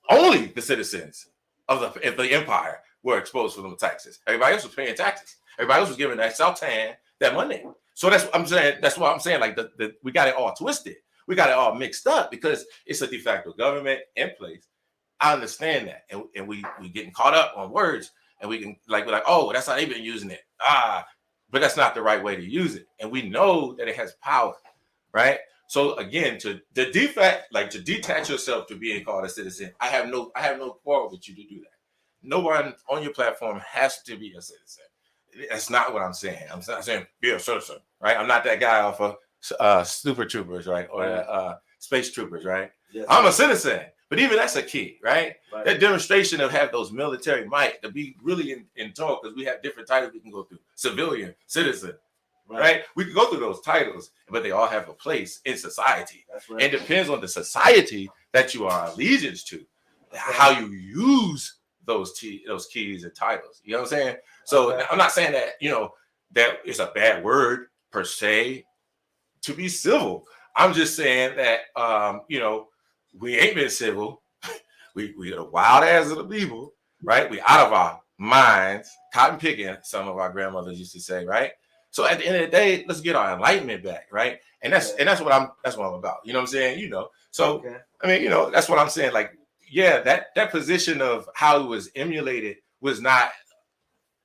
Only the citizens of the empire were exposed from those taxes. Everybody else was paying taxes. Everybody else was giving that Sultan that money. So that's what I'm saying. That's what I'm saying. Like we got it all twisted. We got it all mixed up because it's a de facto government in place. I understand that, and we getting caught up on words, and we can we're like, oh, that's how they've been using it. But that's not the right way to use it, and we know that it has power, right? So again, to detach yourself to being called a citizen, I have no quarrel with you to do that. No one on your platform has to be a citizen. That's not what I'm saying. I'm not saying be a citizen, right? I'm not that guy off of Super Troopers, right, or Space Troopers, right? Yes, I'm a citizen. But even that's a key, right? That demonstration of have those military might to be really in talk, because we have different titles we can go through: civilian, citizen, right? We can go through those titles, but they all have a place in society. That's right. It depends on the society that you are allegiance to, how you use those keys and titles. You know what I'm saying? So I'm not saying that that is a bad word per se to be civil. I'm just saying that we ain't been civil. We are the wild ass of the people, right? We out of our minds, cotton picking, some of our grandmothers used to say, right? So at the end of the day, let's get our enlightenment back, right? And that's what I'm about. You know what I'm saying? So I mean, that's what I'm saying. Like, yeah, that position of how it was emulated was not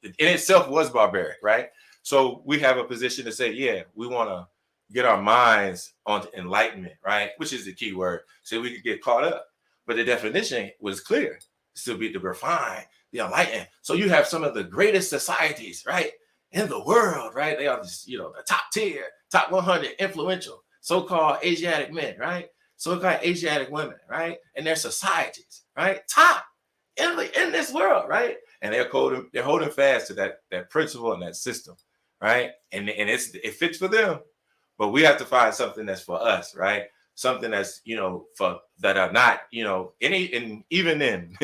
in itself was barbaric, right? So we have a position to say, yeah, we want to get our minds onto enlightenment, right? Which is the key word. So we could get caught up. But the definition was clear. Still be to refine, be enlightened. So you have some of the greatest societies, right, in the world, right? They are just, the top tier, top 100 influential, so-called Asiatic men, right? So-called Asiatic women, right? And their societies, right? Top in this world, right? And they're holding fast to that principle and that system, right? And it fits for them, but we have to find something that's for us, right? Something that's, for that are not, and even then,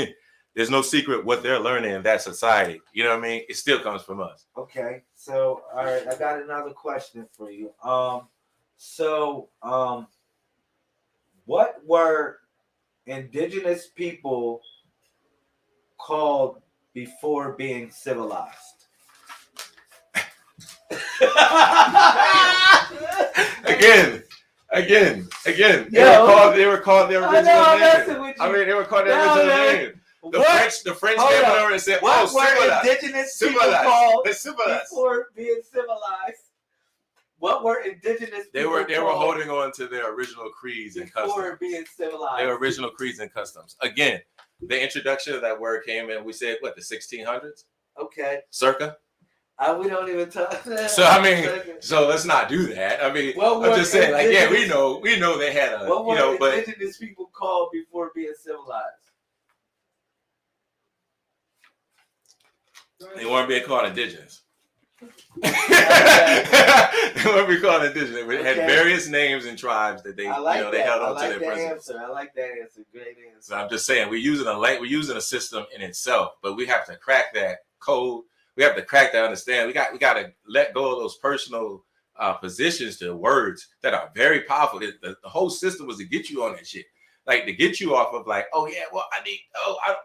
there's no secret what they're learning in that society. You know what I mean? It still comes from us. Okay. So, all right, I got another question for you. What were indigenous people called before being civilized? Again. They were called their original name. I mean, they were called their original name. The French came over and said, "What were indigenous people called civilized before being civilized?" What were indigenous people They were holding on to their original creeds and customs. Before being civilized. Their original creeds and customs. Again, the introduction of that word came in, we said, what, the 1600s? Okay. Circa? We don't even talk. So, I mean, so let's not do that. I mean, I'm just saying, like, yeah, we know they had a, what were indigenous people called before being civilized? They weren't being called indigenous. They weren't being called indigenous. They had various names and tribes that they, they held on to their principles. I like that answer. Great answer. So I'm just saying, we're using a system in itself, but we have to crack that code. We have to crack that understand. We got to let go of those personal positions to words that are very powerful. The whole system was to get you on that shit, like to get you off of like, oh yeah, well I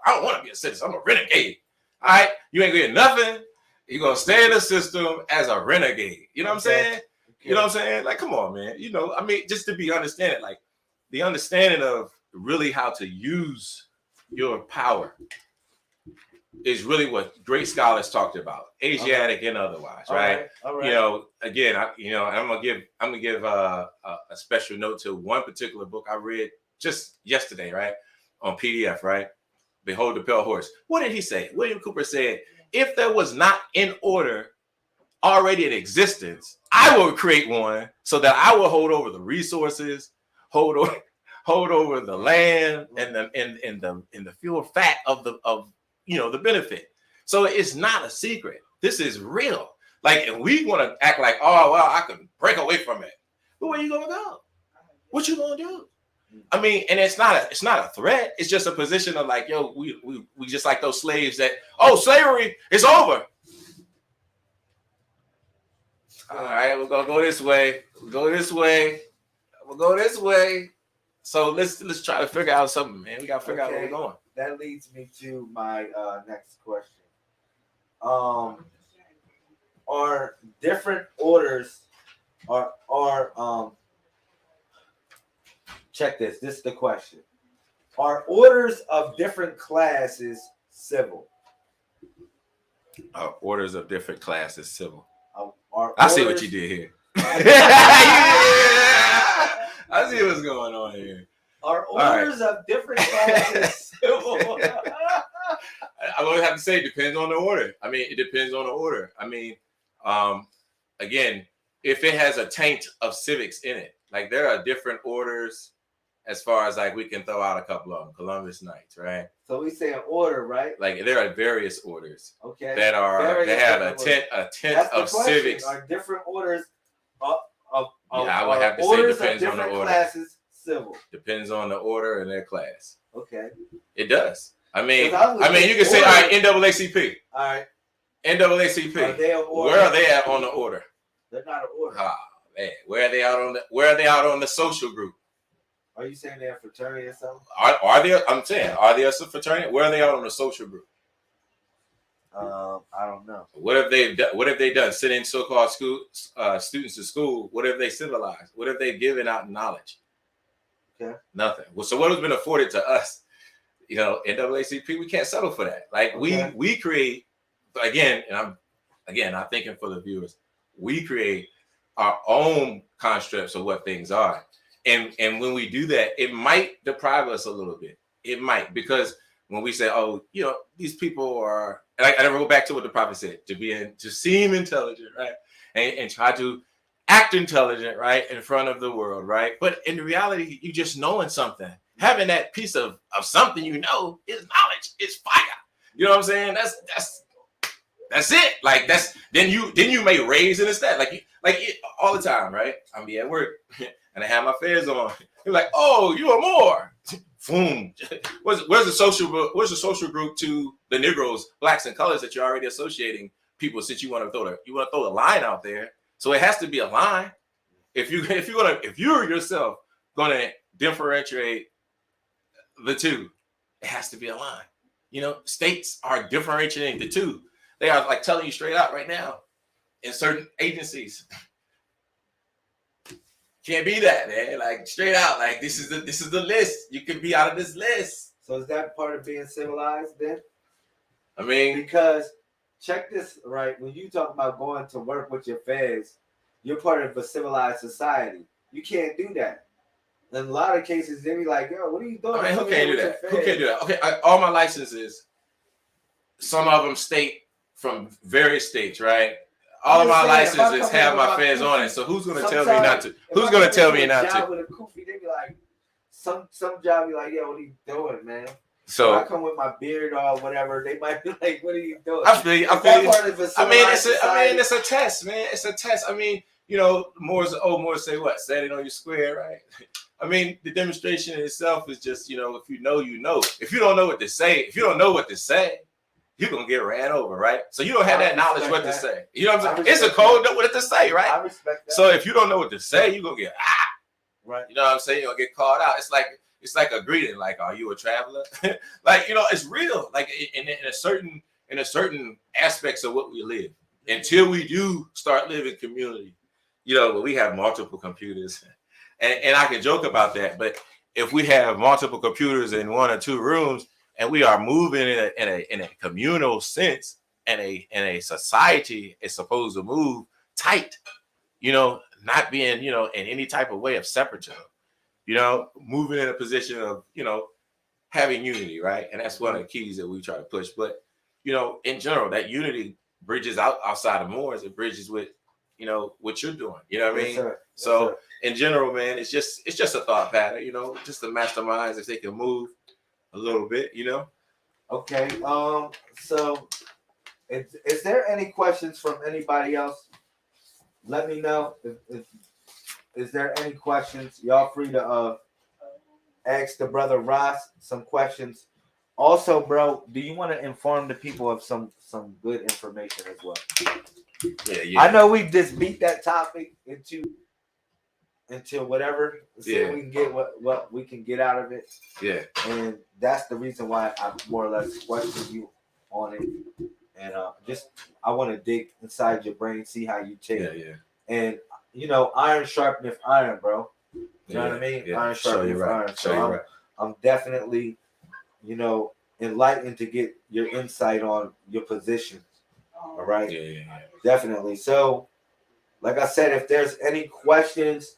don't want to be a citizen. I'm a renegade. All right, you ain't getting nothing. You're gonna stay in the system as a renegade. You know what I'm saying? Okay. You know what I'm saying? Like, come on, man. I mean, just to be understanding, like the understanding of really how to use your power is really what great scholars talked about, Asiatic and otherwise, right? All right. Again, I'm gonna give a special note to one particular book I read just yesterday, right, on PDF, right? Behold the Pale Horse. What did he say? William Cooper said, if there was not in order already in existence, I will create one so that I will hold over the resources, hold over the land and the fuel fat of the benefit. So it's not a secret. This is real. Like, and we want to act like, oh well, I can break away from it. But where you gonna go? What you gonna do? I mean, and it's not a threat. It's just a position of like, yo, we just like those slaves that, oh, slavery is over. All right, we're gonna go this way. We'll go this way. We'll go this way. So let's try to figure out something, man. We gotta figure out where we're going. That leads me to my next question. Are different orders check this. This is the question. Are orders of different classes civil? Orders of different classes civil. I see what you did here. I see what's going on here. Are orders of different classes civil? I would have to say it depends on the order. I mean, it depends on the order. I mean, again, if it has a taint of civics in it, like there are different orders. As far as like we can throw out a couple of them, Columbus Knights, right? So we say an order, right? Like there are various orders, okay, that have a tent of civics. Are different orders I would have to say depends on the order. Classes civil. Depends on the order and their class. Okay, it does. I mean, you can say, all right, NAACP. All right, NAACP. Where are they at on the order? They're not an order. Ah, man, where are they out on the social group? Are you saying they're a fraternity or something? Are they? I'm saying, are they a fraternity? Where are they out on the social group? I don't know. What have they done? Sending so-called students to school. What have they civilized? What have they given out knowledge? Okay. Nothing. Well, so what has been afforded to us? NAACP, we can't settle for that. Like we create again, and I'm thinking for the viewers. We create our own constructs of what things are. And when we do that, it might deprive us a little bit. It might, because when we say, oh, these people are, and I never go back to what the prophet said, to seem intelligent, right? And try to act intelligent, right? In front of the world, right? But in reality, you just knowing something having that piece of something is knowledge. It's fire. You know what I'm saying? That's it. Like then you may raise it instead. All the time, right? I'm be at work and I have my fez on. You're like, oh, you are more. Boom. Where's the social group to the Negroes, blacks, and colors that you're already associating people, since you want to throw the line out there? So it has to be a line. If you're yourself gonna differentiate the two, it has to be a line. You know, states are differentiating the two. They are like telling you straight out right now in certain agencies. Can't be that, man. Like straight out, like this is the list. You can be out of this list. So is that part of being civilized then? I mean, because check this, right? When you talk about going to work with your feds, you're part of a civilized society. You can't do that. In a lot of cases, they be like, yo, what are you doing? I mean, who can't do that? Who can't do that? Okay, all my licenses, some of them state from various states, right? All of my licenses have my feds on it. So who's going to tell me not to? Who's going to tell me not to? With a kufi, they be like, some job be like, yo, what are you doing, man? So I come with my beard or whatever. They might be like, what are you doing? I feel you. It's a test, man. It's a test. I mean, you know, more say what? Set it on your square, right? I mean, the demonstration in itself is just, you know, if you know, you know. If you don't know what to say, you're going to get ran over, right? So you don't have that knowledge what to say. You know what I'm saying? It's a code, know what to say, right? I respect that. So if you don't know what to say, you're going to get, right. You know what I'm saying? You're going to get called out. It's like a greeting. Like, are you a traveler? Like, you know, it's real. Like in a certain aspects of what we live. Until we do start living community, you know, we have multiple computers. And I can joke about that, but if we have multiple computers in one or two rooms and we are moving in a communal sense, and a society is supposed to move tight, you know, not being, you know, in any type of way of separatism, you know, moving in a position of, you know, having unity, right? And that's one of the keys that we try to push. But, you know, in general, that unity bridges outside of Moors. It bridges with, you know, what you're doing. You know what I mean? Yes, so in general, man, it's just a thought pattern, you know, just the masterminds, if they can move a little bit, you know. Okay. So is there any questions from anybody else? Let me know. Is there any questions? Y'all free to ask the brother Ross some questions. Also, bro, do you want to inform the people of some good information as well? Yeah. I know we just beat that topic into whatever, so we can get what we can get out of it. Yeah. And that's the reason why I more or less question you on it. And I want to dig inside your brain, see how you take it. Yeah. And you know, iron sharpeneth iron, bro. You know what I mean? Yeah. Iron sharpeneth iron. So I'm definitely, you know, enlightened to get your insight on your position. All right. Yeah. Definitely. So, like I said, if there's any questions,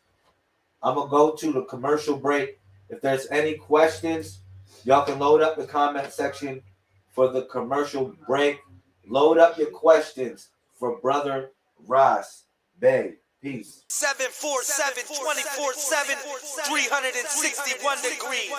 I'm gonna go to the commercial break. If there's any questions, y'all can load up the comment section for the commercial break. Load up your questions for Brother Ross Bey. Peace. 747 24/7 361 degrees.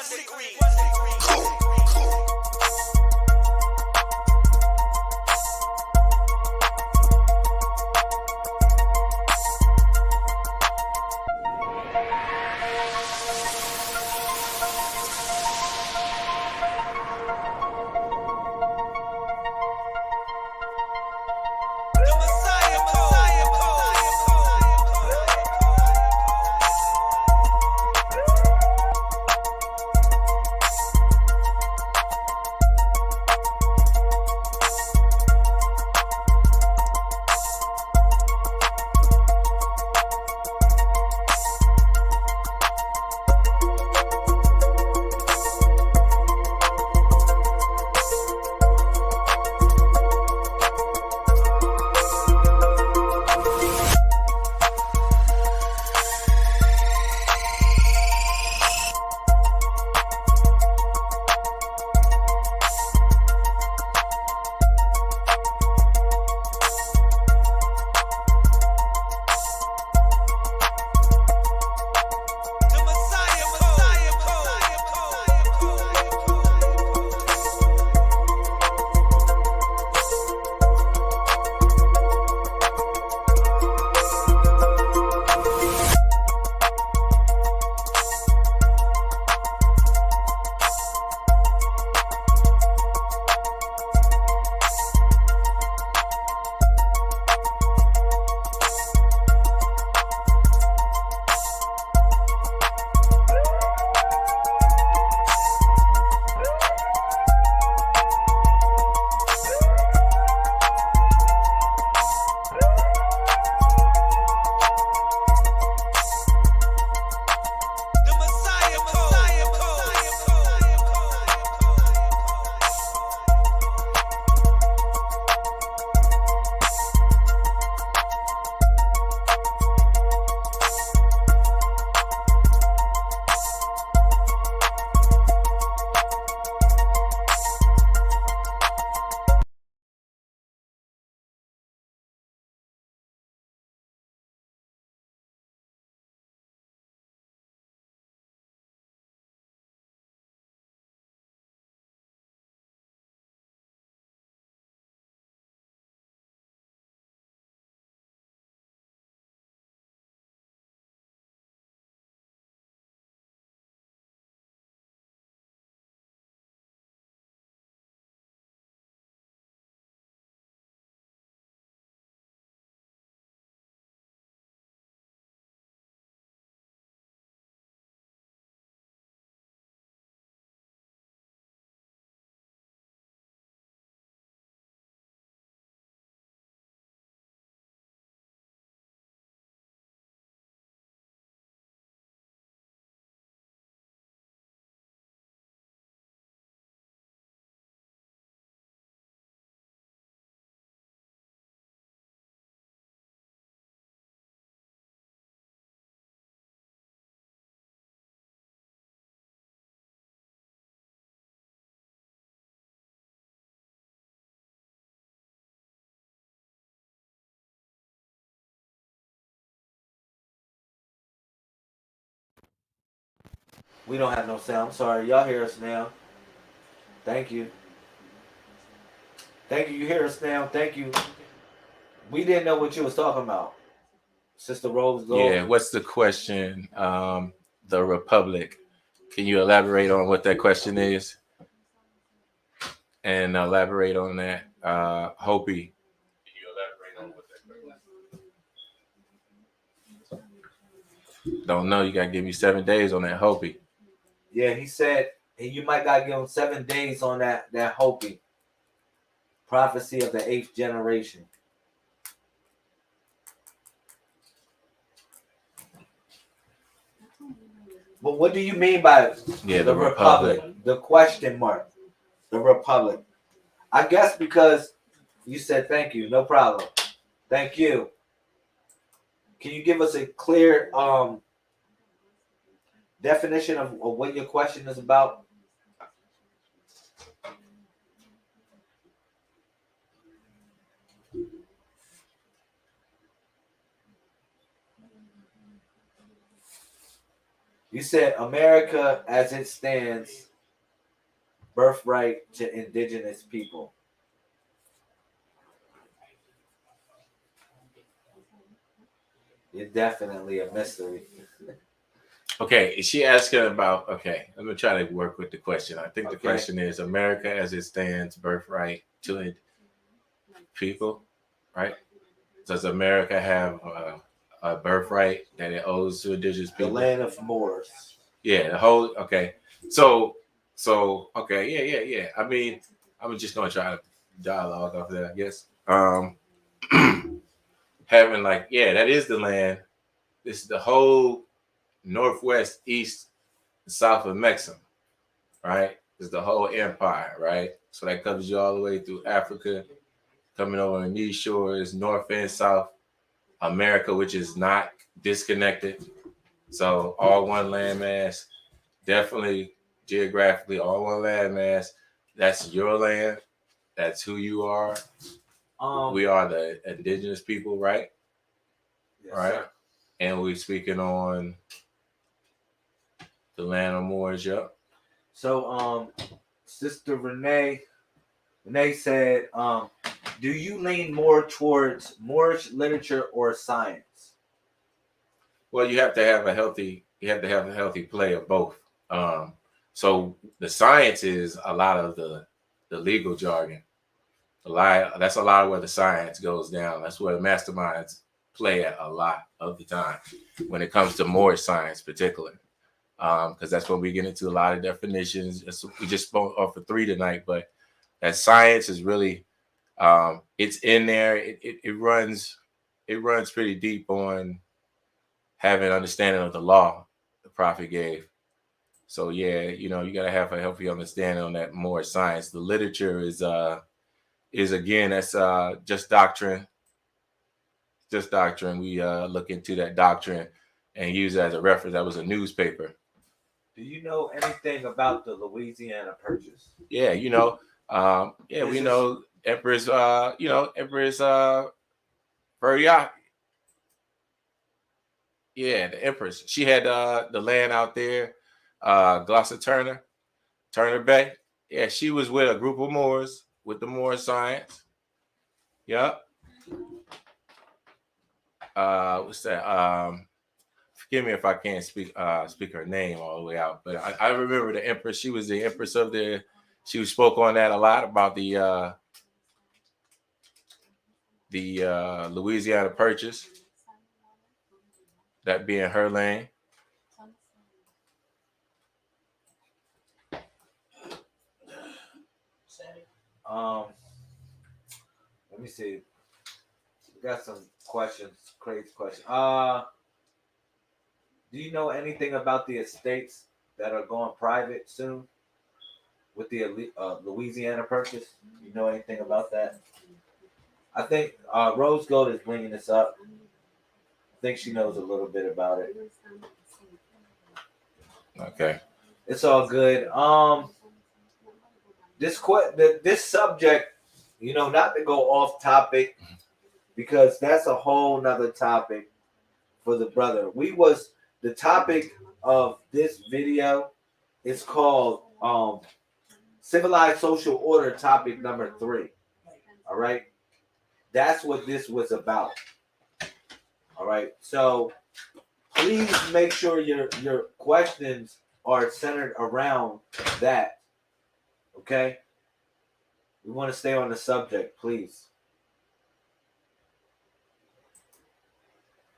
We don't have no sound. Sorry, y'all hear us now. Thank you. Thank you. You hear us now. Thank you. We didn't know what you was talking about. Sister Rose Gold. Yeah, what's the question? The Republic. Can you elaborate on what that question is? And elaborate on that. Hopi. Can you elaborate on what that question is? Don't know. You got to give me 7 days on that Hopi. Yeah, he said you might got to give him 7 days on that Hopi. Prophecy of the 8th generation. But what do you mean by the Republic? The question mark. The Republic. I guess because you said thank you. No problem. Thank you. Can you give us a clear definition of what your question is about? You said America as it stands, birthright to indigenous people. You're definitely a mystery. Okay, is she asking about, okay, I'm going to try to work with the question. I think the question is America as it stands, birthright to people, right? Does America have a birthright that it owes to indigenous people? The land of Moors. Yeah, the whole, okay. So, okay, yeah. I mean, I'm just going to try to dialogue off that, I guess. Having like, yeah, that is the land. This is the whole northwest, east, and south of Mexico, right? It's the whole empire, right? So that covers you all the way through Africa, coming over on these shores, north and south, America, which is not disconnected. So all one landmass, definitely geographically, all one landmass. That's your land. That's who you are. We are the indigenous people, right? Yes, right. Sir. And we're speaking on the land of Moors, yep. So, Sister Renee said, do you lean more towards Moorish literature or science? Well, you have to have a healthy play of both. So the science is a lot of the legal jargon. That's a lot of where the science goes down. That's where the masterminds play at a lot of the time when it comes to Moorish science, particularly. Because that's when we get into a lot of definitions. We just spoke off for 3 tonight, but that science is really it's in there. It runs pretty deep on having understanding of the law the prophet gave. So yeah, you gotta have a healthy understanding on that more science. The literature is again, that's just doctrine. Just doctrine. We look into that doctrine and use it as a reference. That was a newspaper. Do you know anything about the Louisiana Purchase? Yeah, we know Empress, Empress Furiaki. Yeah, the Empress. She had the land out there, Gloucester Turner Bay. Yeah, she was with a group of Moors with the Moor science. Yep. What's that? Forgive me if I can't speak her name all the way out, but I remember the Empress. She was the Empress of the. She spoke on that a lot about the Louisiana Purchase, that being her lane. Let me see. We got some questions. Crazy question. Do you know anything about the estates that are going private soon with the Louisiana Purchase? You know anything about that? I think Rose Gold is bringing this up. I think she knows a little bit about it. Okay. It's all good. This subject, not to go off topic, because that's a whole nother topic for the brother. The topic of this video It's called Civilized Social Order, topic number 3. All right. That's what this was about. All right. So please make sure your questions are centered around that. Okay. We want to stay on the subject, please.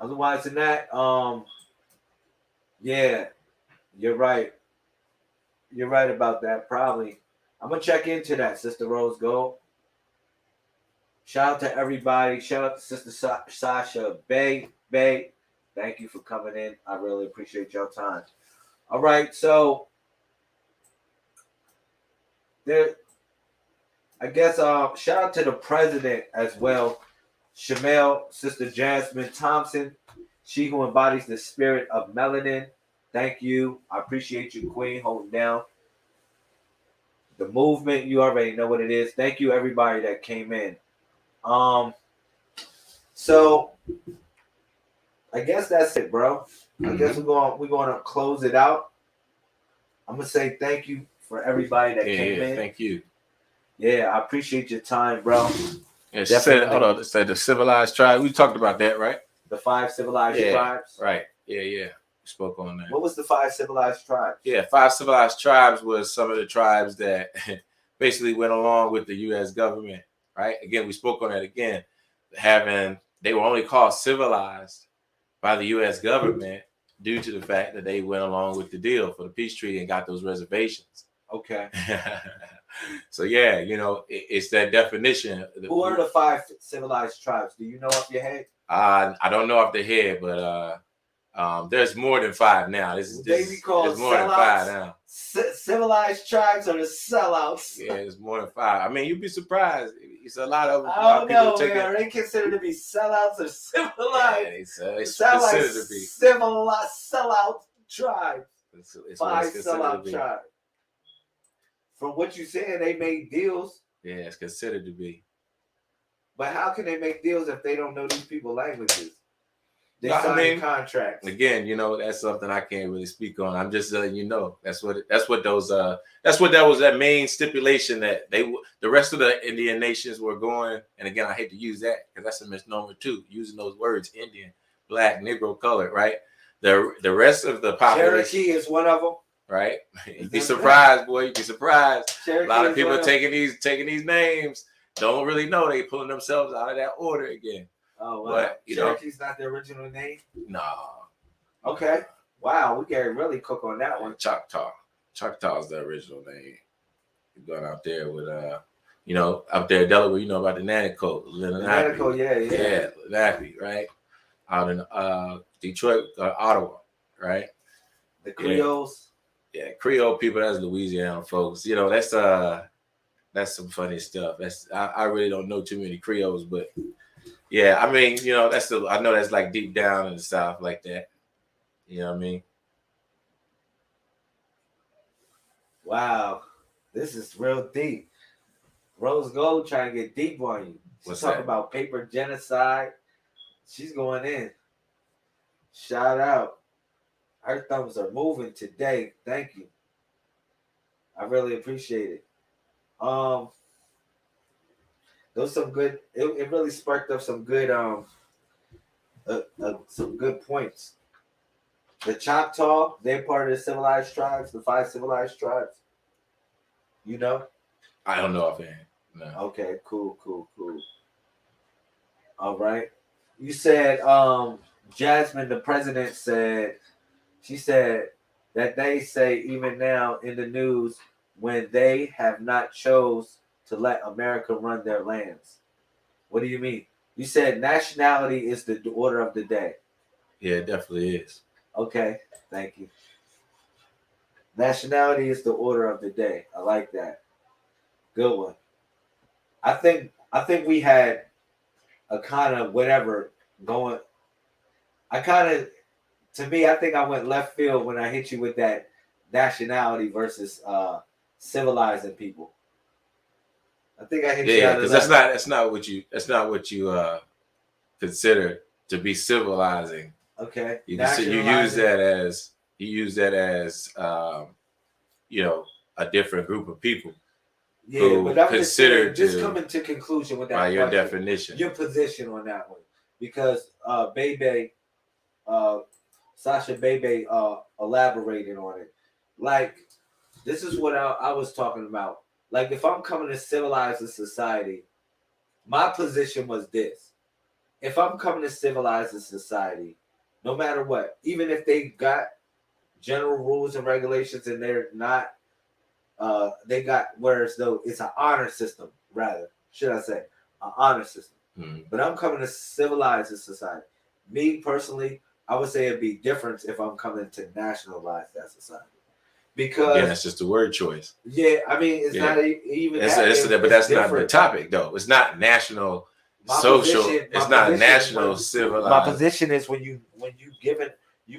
Otherwise than that, yeah, you're right. You're right about that. Probably. I'm gonna check into that, Sister Rose Gold. Shout out to everybody. Shout out to Sister Sasha Bay. Thank you for coming in. I really appreciate your time. All right, so there. I guess shout out to the president as well, Shamel, Sister Jasmine Thompson, she who embodies the spirit of melanin. Thank you. I appreciate you, Queen, holding down the movement. You already know what it is. Thank you, everybody that came in. So I guess that's it, bro. I guess we're going to close it out. I'm gonna say thank you for everybody that came in. Thank you. Yeah, I appreciate your time, bro. Yeah, she said, hold on, it said the Civilized Tribes. We talked about that, right? The 5 civilized tribes. Right. Yeah. We spoke on that. What was the 5 civilized tribes? Yeah, 5 civilized tribes was some of the tribes that basically went along with the U.S. government, right? Again, we spoke on that again. They were only called civilized by the U.S. government due to the fact that they went along with the deal for the peace treaty and got those reservations. Okay. So yeah, it's that definition. Who are the 5 civilized tribes? Do you know off your head? I don't know off the head, but there's more than 5 now. There's more than 5 now. Civilized tribes are the sellouts. Yeah, there's more than 5. I mean, you'd be surprised. It's a lot of. I don't know, man. Are they considered to be sellouts or civilized? Yeah, it's considered to be civilized sellout tribes. It's 5 sellout tribes. From what you're saying, they made deals. Yeah, it's considered to be. But how can they make deals if they don't know these people's languages? They sign contracts. Again, that's something I can't really speak on. I'm just letting you know. That's what that was that main stipulation that the rest of the Indian nations were going. And again, I hate to use that because that's a misnomer too, using those words, Indian, Black, Negro, colored, right? The rest of the population. Cherokee is one of them. Right? You'd be surprised, boy. You'd be surprised. Cherokee, a lot of people taking these names don't really know they pulling themselves out of that order again. Oh, wow. But, Cherokee's not the original name? No. Okay. Wow, we can really cook on that one. Choctaw. Choctaw's the original name. You're going out there with out there in Delaware, about the Nanaco. Nanaco, yeah. Yeah, Lenape, right? Out in Detroit, Ottawa, right? The Creoles. Yeah, Creole people, that's Louisiana folks. That's some funny stuff. I really don't know too many Creoles, but yeah, I mean, I know that's like deep down in the South like that. You know what I mean? Wow. This is real deep. Rose Gold trying to get deep on you. She's talking about paper genocide. She's going in. Shout out. Her thumbs are moving today. Thank you. I really appreciate it. Those some good. It really sparked up some good points. The Choctaw, they're part of the civilized tribes, the 5 civilized tribes. I don't know offhand. No. Okay, cool. All right. You said Jasmine, the president, said that they say even now in the news when they have not chose to let America run their lands. What do you mean? You said nationality is the order of the day. Yeah, it definitely is. Okay, thank you. Nationality is the order of the day. I like that. Good one. I think we had a kind of whatever going. To me, I think I went left field when I hit you with that nationality versus civilizing people. I think I hit you out of because that's not what you consider to be civilizing. Okay. You use that as you know, a different group of people. Yeah, but I'm just saying, just to, coming to conclusion with that by your question, definition, your position on that one, because Bebe, Sasha Bebe elaborated on it. Like, this is what I was talking about. Like, if I'm coming to civilize a society, my position was this. If I'm coming to civilize a society, no matter what, even if they got general rules and regulations and they're not, they got, whereas though it's an honor system, rather, should I say, an honor system. Mm-hmm. But I'm coming to civilize a society. Me personally, I would say it'd be different if I'm coming to nationalize that society. Because again, that's just a word choice. Yeah, I mean, it's not even that. But that's not the topic, though. It's not national social. It's not national civilized. My position is when you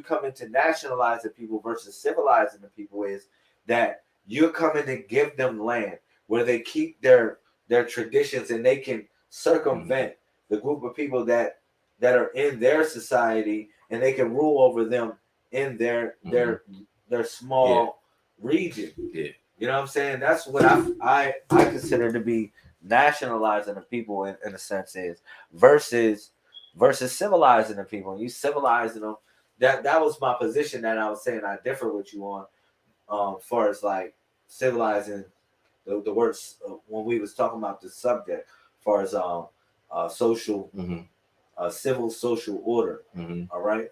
come into nationalizing people versus civilizing the people is that you're coming to give them land where they keep their traditions and they can circumvent the group of people that are in their society and they can rule over them in their small region. Yeah. You know what I'm saying? That's what I consider to be nationalizing the people in a sense is versus civilizing the people. You civilizing them. That was my position that I was saying I differ with you on as far as like civilizing the words when we was talking about this subject as far as social civil social order. All right.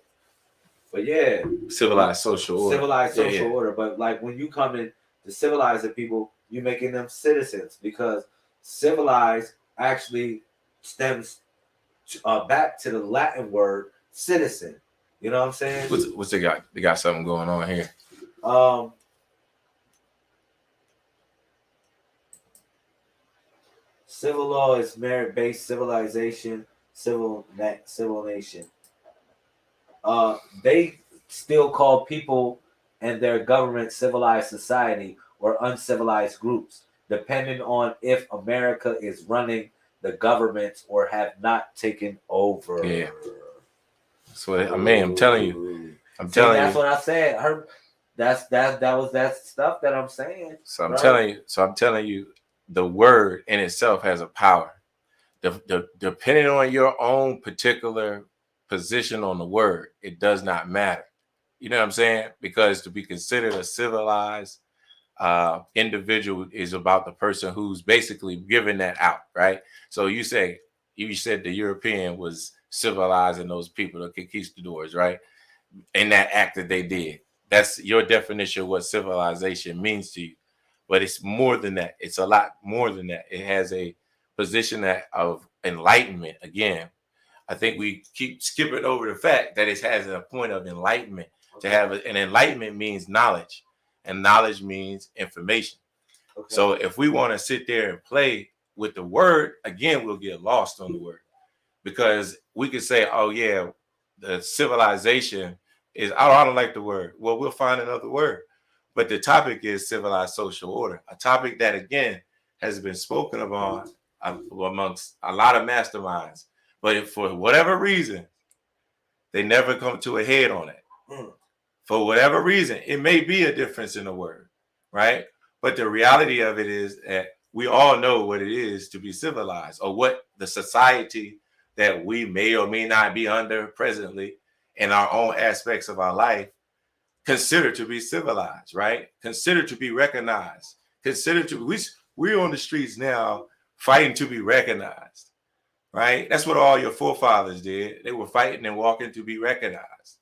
But yeah, civilized social order. But like when you come in to civilize the people, you're making them citizens because civilized actually stems back to the Latin word citizen. You know what I'm saying? What's they got? They got something going on here. Civil law is merit-based civilization, civil nation. They still call people and their government civilized society or uncivilized groups, depending on if America is running the governments or have not taken over. Yeah. So I mean, I'm telling you. That's what I said. That was that stuff that I'm saying. So I'm telling you, the word in itself has a power. Depending on your own particular position on the word, it does not matter. You know what I'm saying? Because to be considered a civilized individual is about the person who's basically giving that out, right? So you said the European was civilizing those people, the conquistadors, right? In that act that they did. That's your definition of what civilization means to you. But it's more than that. It's a lot more than that. It has a position of enlightenment. Again, I think we keep skipping over the fact that it has a point of enlightenment. To have an enlightenment means knowledge, and knowledge means information. Okay. So if we want to sit there and play with the word, again, we'll get lost on the word because we could say, oh yeah, the civilization is, I don't like the word. Well, we'll find another word. But the topic is civilized social order, a topic that, again, has been spoken about amongst a lot of masterminds. But if for whatever reason, they never come to a head on it. For whatever reason, it may be a difference in the word, right? But the reality of it is that we all know what it is to be civilized, or what the society that we may or may not be under presently in our own aspects of our life consider to be civilized, right? Consider to be recognized. We're on the streets now fighting to be recognized, right? That's what all your forefathers did. They were fighting and walking to be recognized.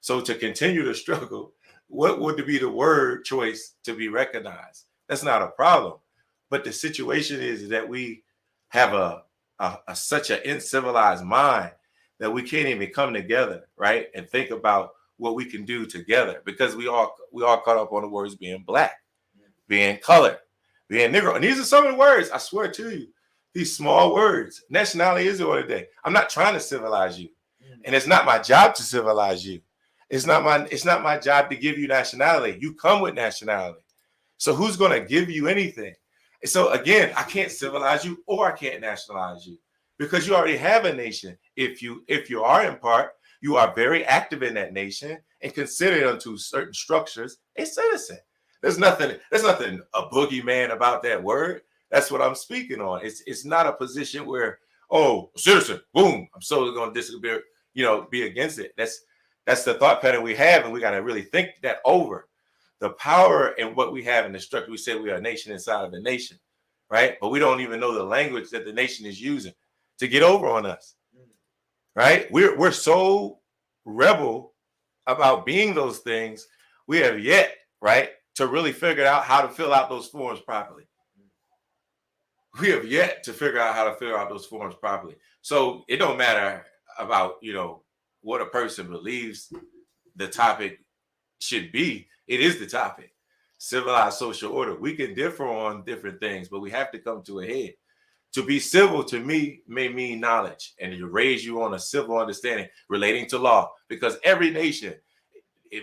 So to continue the struggle, what would be the word choice to be recognized? That's not a problem. But the situation is that we have such an uncivilized mind that we can't even come together, right? And think about what we can do together, because we all caught up on the words being black, being colored, being Negro. And these are some of the words, I swear to you, these small words. Nationality is the order today. I'm not trying to civilize you. And it's not my job to civilize you. It's not my job to give you nationality. You come with nationality. So who's going to give you anything? And so again, I can't civilize you or I can't nationalize you, because you already have a nation. If you are in part, you are very active in that nation and considered unto certain structures a citizen. There's nothing a boogeyman about that word. That's what I'm speaking on. It's not a position where, oh, citizen, boom, I'm solely going to disagree, be against it. That's the thought pattern we have, and we got to really think that over. The power and what we have in the structure. We say we are a nation inside of a nation, right? But we don't even know the language that the nation is using to get over on us, right? We're so rebel about being those things. We have yet, right, to really figure out how to fill out those forms properly. We have yet to figure out how to fill out those forms properly. So it don't matter about, what a person believes the topic should be. It is the topic. Civilized social order. We can differ on different things, but we have to come to a head. To be civil to me may mean knowledge, and to raise you on a civil understanding relating to law, because every nation,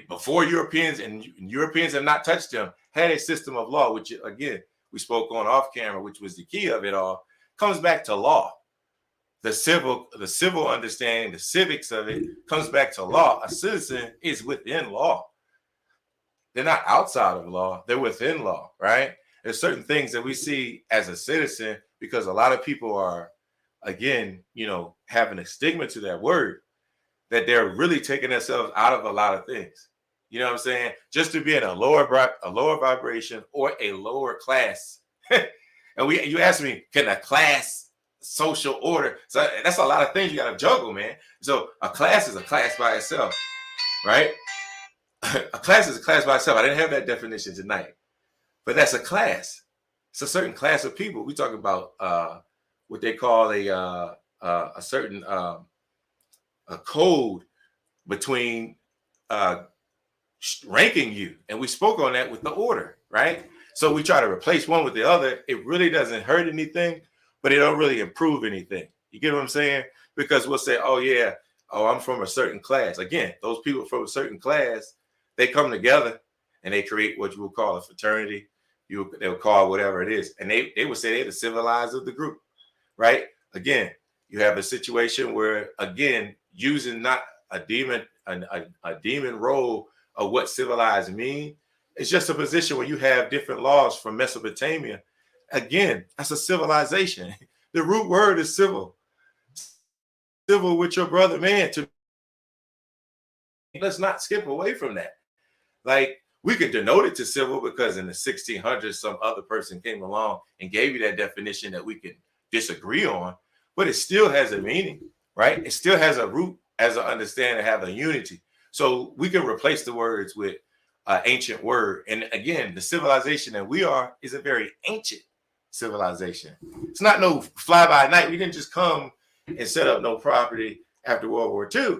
before Europeans, and Europeans have not touched them, had a system of law, which again, we spoke on off camera, which was the key of it all, comes back to law. The civil understanding, the civics of it comes back to law. A citizen is within law. They're not outside of law. They're within law, right? There's certain things that we see as a citizen, because a lot of people are, again, having a stigma to that word, that they're really taking themselves out of a lot of things. You know what I'm saying? Just to be in a lower vibration or a lower class. And you ask me, can a class social order? So that's a lot of things you got to juggle, man. So a class is a class by itself, right? A class is a class by itself. I didn't have that definition tonight, but that's a class. It's a certain class of people. We talk about what they call a certain a code between ranking you, and we spoke on that with the order, right? So we try to replace one with the other. It really doesn't hurt anything, but it don't really improve anything. You get what I'm saying? Because we'll say, oh yeah, I'm from a certain class. Again, those people from a certain class, they come together and they create what you would call a fraternity. They'll call whatever it is, and they would say they're the civilized of the group, right? Again, you have a situation where, again, using not a demon role of what civilized mean. It's just a position where you have different laws from Mesopotamia. Again, that's a civilization. The root word is civil. Civil with your brother, man. Let's not skip away from that. Like, we could denote it to civil because in the 1600s, some other person came along and gave you that definition that we can disagree on, but it still has a meaning, right? It still has a root as an understanding, have a unity. So we can replace the words with an ancient word. And again, the civilization that we are is a very ancient civilization. It's not no fly by night. We didn't just come and set up no property after World War II.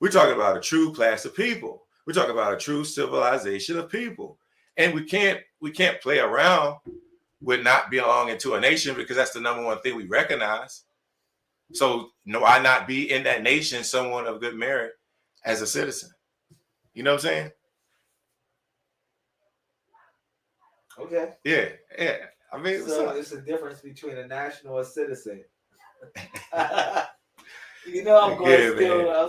We're talking about a true class of people. We're talking about a true civilization of people. And we can't play around with not belonging to a nation, because that's the number one thing we recognize. So why not be in that nation someone of good merit as a citizen? You know what I'm saying? Okay. Yeah. I mean, so it's a difference between a national and a citizen. I'm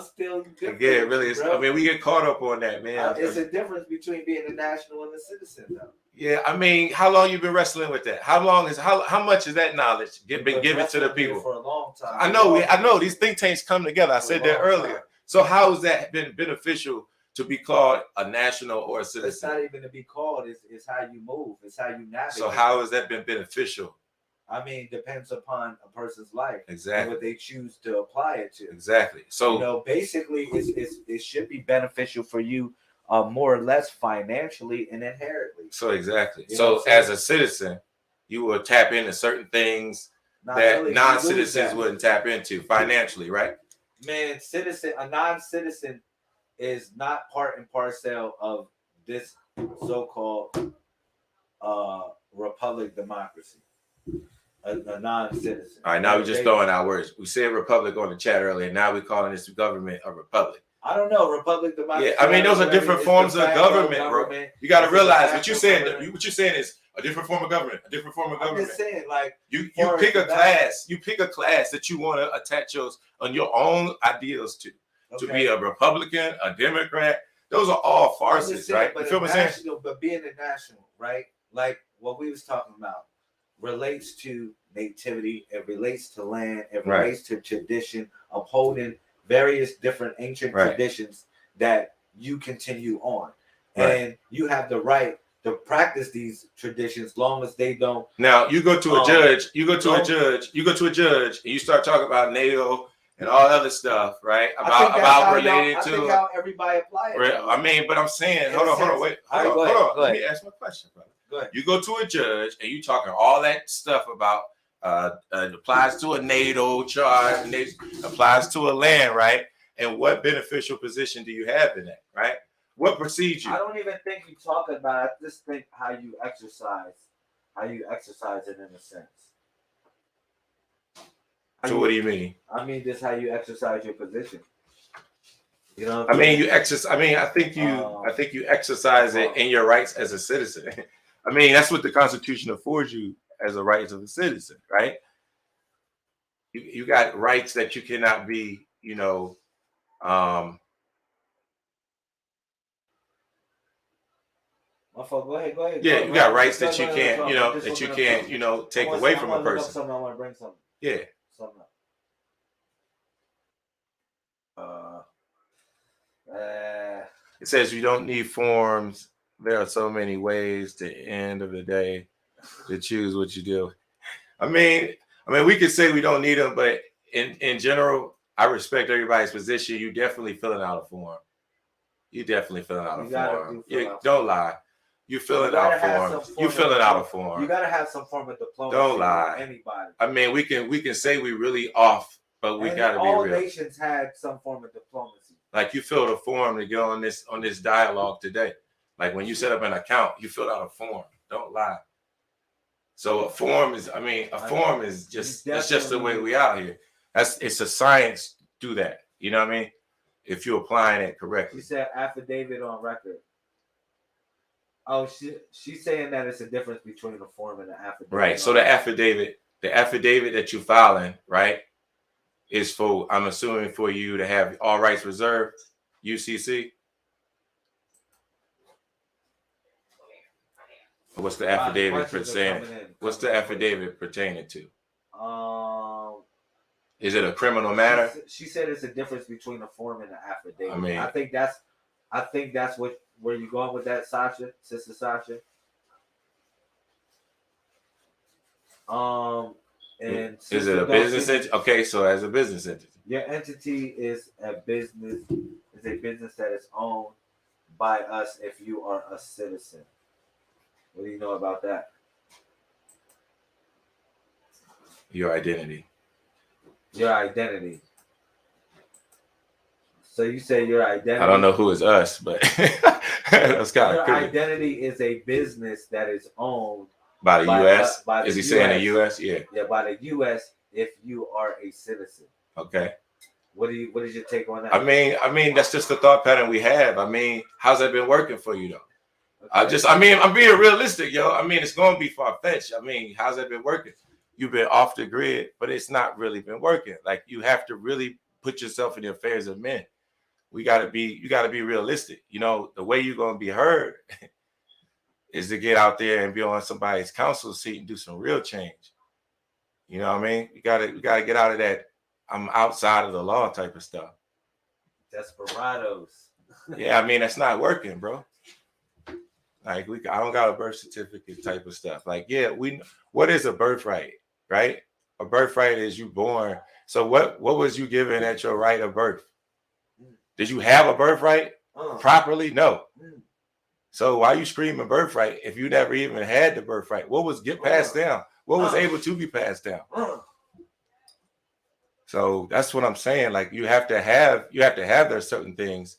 still different. Yeah, really. I mean, we get caught up on that, man. It's a difference between being a national and a citizen, though. Yeah, I mean, how long you been wrestling with that? How much is that knowledge been given to the people? For a long time. I know these think tanks come together. I said that earlier. Time. So how has that been beneficial to be called a national or a citizen? It's not even to be called. It's how you move. It's how you navigate. So how has that been beneficial? I mean, depends upon a person's life. Exactly. And what they choose to apply it to. Exactly. So basically, it should be beneficial for you, more or less financially and inherently. So exactly. So as a citizen, you will tap into certain things that really non-citizens wouldn't tap into financially, right? Man, a non-citizen is not part and parcel of this so-called republic democracy. A non-citizen. All right, now we're just throwing out words. We said republic on the chat earlier. Now we're calling this government a republic. I don't know, republic democracy. Yeah, I mean, those are different forms of government, bro. You got to realize what you're saying is a different form of government. A different form of government. I'm just saying, like, you pick a class. You pick a class that you want to attach on your own ideals to. Okay. To be a Republican, a Democrat, those are all I'm farces, just saying, right? But You feel what I'm saying? national, but being a national, right? Like what we was talking about relates to nativity, it relates to land, it Right. relates to tradition, upholding various different ancient Right. traditions that you continue on. Right. And you have the right to practice these traditions long as they don't. Now you go to a judge, you go to a judge, and you start talking about NATO and all other stuff, right? About related to. I think how everybody apply it. I mean, but I'm saying, hold on. Let me ask my question, brother. Go ahead. You go to a judge and you talking all that stuff about it applies to a NATO charge, and it applies to a land, right? And what beneficial position do you have in that, right? What precedes you? I don't even think you talk about it. I just think how you exercise it in a sense. So what do you mean? I mean, just how you exercise your position. You know. I mean, you exercise. I mean, I think you exercise it in your rights as a citizen. I mean, that's what the Constitution affords you as a right of a citizen, right? You got rights that you cannot be, you know. Go ahead. Yeah, you got rights that you can't, you know, that you can't, you know, take away from a person. I want to bring something. Yeah. Something up. It says you don't need forms. There are so many ways to end of the day to choose what you do. I mean, we could say we don't need them, but in general, I respect everybody's position. You definitely filling out a form. You definitely filling out a form. Don't lie. You filling out a form. You filling out a form. You gotta have some form of diplomacy. Don't lie. Anybody. I mean, we can say we really off, but we gotta be real. All nations had some form of diplomacy. Like you filled a form to get on this dialogue today. Like when you set up an account, you filled out a form. Don't lie. So a form is just it's just the way we out here. It's a science. Do that. You know what I mean? If you're applying it correctly. She said affidavit on record. Oh, she's saying that it's a difference between a form and an affidavit. Right. So the affidavit that you're filing, right, is for, I'm assuming, for you to have all rights reserved, UCC. What's the affidavit pertaining? What's the affidavit pertaining to? Is it a criminal matter? She said it's a difference between a form and an affidavit. I mean, I think that's where you going with that, Sasha, Sister Sasha. And is it a business entity? Okay, so as a business entity, your entity is a business that is owned by us if you are a citizen. What do you know about that? Your identity. Your identity. So you say your identity. I don't know who is us, but that's kind of your identity is a business that is owned by the U.S. Is he saying the U.S.? Yeah. Yeah, by the U.S. if you are a citizen. Okay. What is your take on that? I mean, that's just the thought pattern we have. I mean, how's that been working for you though? Okay. I'm being realistic, yo. I mean, it's going to be far-fetched. I mean, how's that been working? You've been off the grid, but it's not really been working. Like you have to really put yourself in the affairs of men. You got to be realistic. You know, the way you're going to be heard is to get out there and be on somebody's council seat and do some real change. You know what I mean? We got to get out of that I'm outside of the law type of stuff. Desperados. Yeah, I mean, that's not working, bro. Like I don't got a birth certificate type of stuff. Like, yeah, what is a birthright, right? A birthright is you born. So what was you given at your right of birth? Did you have a birthright properly? No. So why are you screaming birthright if you never even had the birthright? What was passed down? What was able to be passed down? So that's what I'm saying. Like you have to have their certain things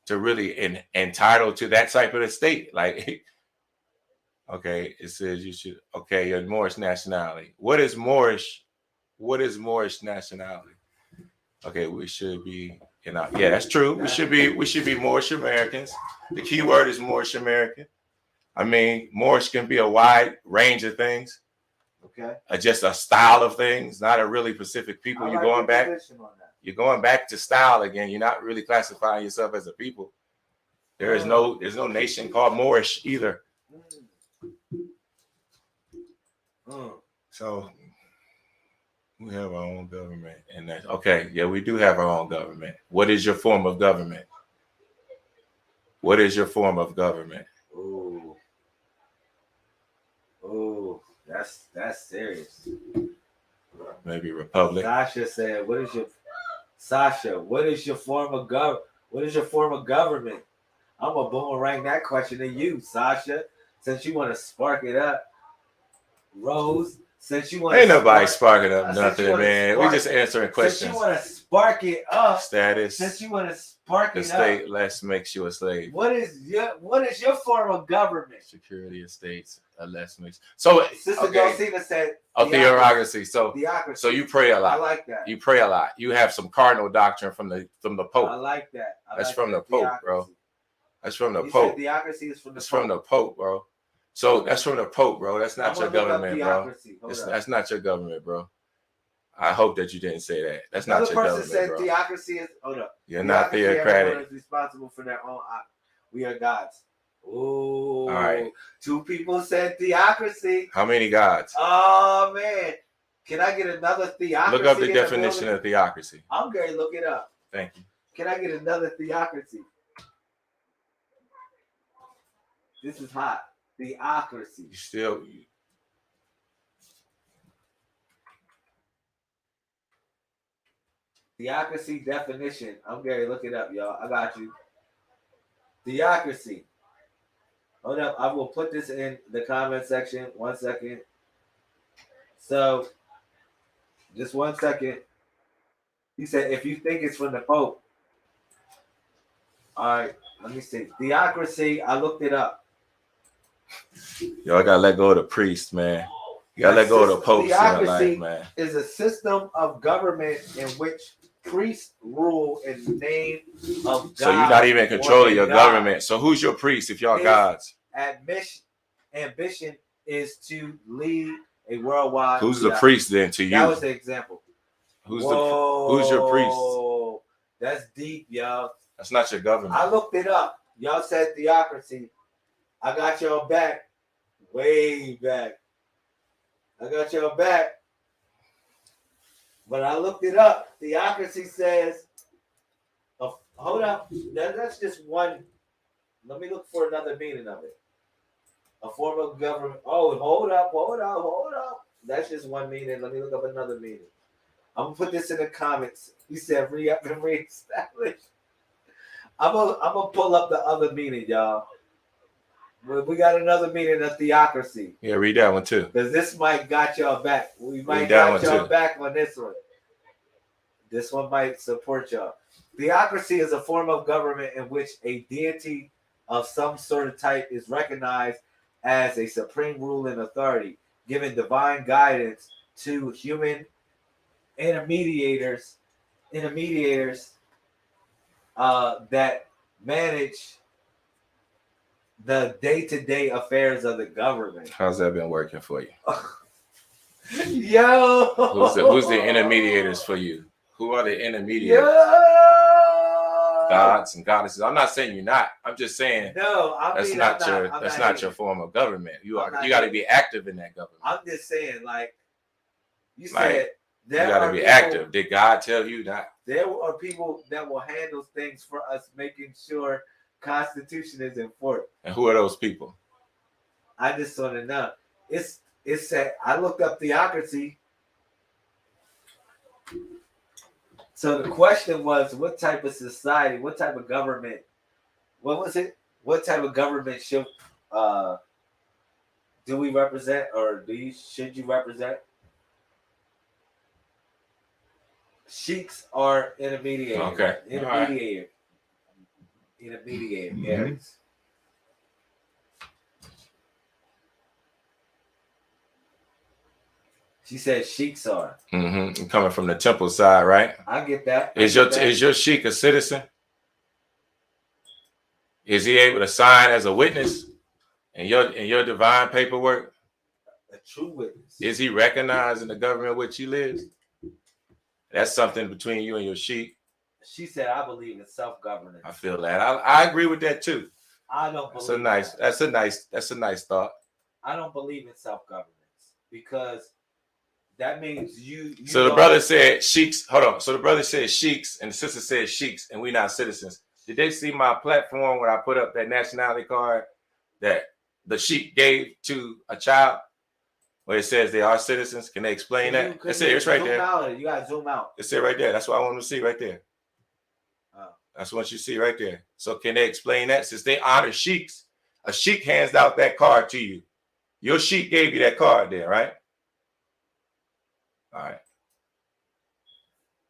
to really entitled to that type of estate. Like, okay, it says you should. Okay, your Moorish nationality. What is Moorish nationality? Okay, we should be. Yeah, that's true. We should be Moorish Americans. The key word is Moorish American. I mean, Moorish can be a wide range of things. Okay. Just a style of things, not a really specific people. You're going back to style again. You're not really classifying yourself as a people. There's no nation called Moorish either. So we have our own government, and that's okay. Yeah, we do have our own government. What is your form of government? What is your form of government? Oh, that's serious. Maybe republic. Sasha said, "What is your form of What is your form of government?" I'm gonna boomerang that question to you, Sasha, since you want to spark it up. Rose, since you want ain't nobody sparking up nothing, man. We just answering questions. Since you want to spark it up, status. Since you want to spark it up, the state less makes you a slave. What is your form of government? Security of states less makes. So Sister Dulcina said, theocracy. So theocracy. So you pray a lot. I like that. You pray a lot. You have some cardinal doctrine from the Pope. I like that. That's from the Pope, bro. That's from the Pope. Theocracy is from the Pope. It's from the Pope, bro. So that's from the Pope, bro. That's not your government, bro. That's not your government, bro. I hope that you didn't say that. That's not your government, bro. Another person said theocracy is. Hold up. You're not theocratic. Everyone is responsible for their own. We are gods. Oh, all right. 2 people said theocracy. How many gods? Oh man, can I get another theocracy? Look up the definition of theocracy. I'm going to look it up. Thank you. Can I get another theocracy? This is hot. Theocracy. Theocracy definition. I'm going to look it up, y'all. I got you. Theocracy. Hold up. I will put this in the comment section. 1 second. So, just 1 second. He said, if you think it's from the Pope. All right. Let me see. Theocracy. I looked it up. Yo, I gotta let go of the priest, man. You gotta let go of the popes in your life, man. Is a system of government in which priests rule in the name of God. So you're not even in control of your government. So who's your priest if y'all gods? Ambition is to lead a worldwide. Who's the priest then to you? That was the example. Who's your priest? That's deep, y'all. That's not your government. I looked it up. Y'all said theocracy. I got y'all back. Way back. I got y'all back. But I looked it up. Theocracy says, hold up. That's just one. Let me look for another meaning of it. A form of government. Oh, hold up. That's just one meaning. Let me look up another meaning. I'm going to put this in the comments. He said, re-up and re-establish. I'm gonna pull up the other meaning, y'all. We got another meaning of theocracy. Yeah, read that one too. Because this might got y'all back. We might got y'all back on this one. This one might support y'all. Theocracy is a form of government in which a deity of some sort of type is recognized as a supreme ruling authority, giving divine guidance to human intermediators that manage the day-to-day affairs of the government. How's that been working for you? Yo, who's the intermediators for you? Who are the intermediators? Yo! Gods and goddesses. I'm not saying you're not. I'm just saying that's not your form of government. You got to be active in that government. I'm just saying, like you said, you got to be active. Did God tell you that? There are people that will handle things for us, making sure Constitution is enforced. And who are those people? I just want to know. It said I looked up theocracy. So the question was, what type of society, what type of government, what was it? What type of government should do we represent, or should you represent? Sheiks are intermediate. Okay. Intermediate. Mm-hmm. She said sheiks are. Mm-hmm. Coming from the temple side, right? I get that. Is your sheik a citizen? Is he able to sign as a witness in your divine paperwork? A true witness. Is he recognized in the government in which he lives? That's something between you and your sheik. She said, "I believe in self-governance." I feel that. I agree with that too. I don't That's believe a nice thought. I don't believe in self-governance because that means you So the brother said sheiks. Hold on. So the brother said sheiks, and the sister said sheiks, and we not citizens. Did they see my platform where I put up that nationality card that the sheik gave to a child, where it says they are citizens? Can they explain that? It's right there. You gotta zoom out. It's right there. That's what I want to see right there. Oh. That's what you see right there. So can they explain that? Since they honor sheiks, a sheik hands out that card to you. Your sheik gave you that card there, right? All right.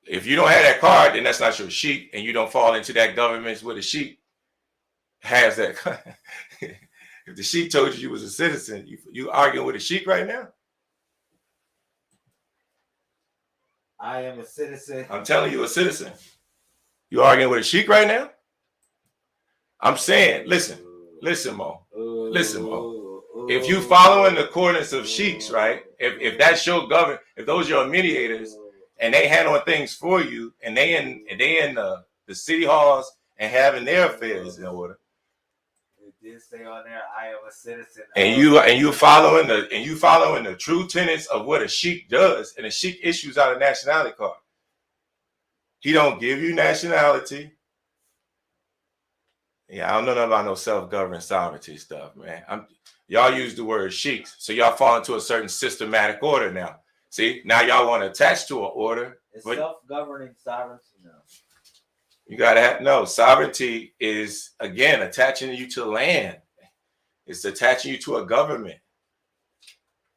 If you don't have that card, then that's not your sheik, and you don't fall into that government where the sheik has that. If the sheik told you was a citizen, you arguing with a sheik right now? I am a citizen. I'm telling you, a citizen. You arguing with a sheik right now? I'm saying, listen, Mo. Listen, Mo. If you following the coordinates of sheiks, right? If that's your government, if those are your mediators, and they handling things for you, and they in the city halls and having their affairs in order. It did say on there, "I am a citizen." And you following the true tenets of what a sheik does, and a sheik issues out a nationality card. He don't give you nationality. Yeah, I don't know nothing about no self-governed sovereignty stuff, man. Y'all use the word sheiks, so y'all fall into a certain systematic order now. See, now y'all want to attach to an order. It's self-governing sovereignty now. You gotta have sovereignty is again attaching you to land. It's attaching you to a government.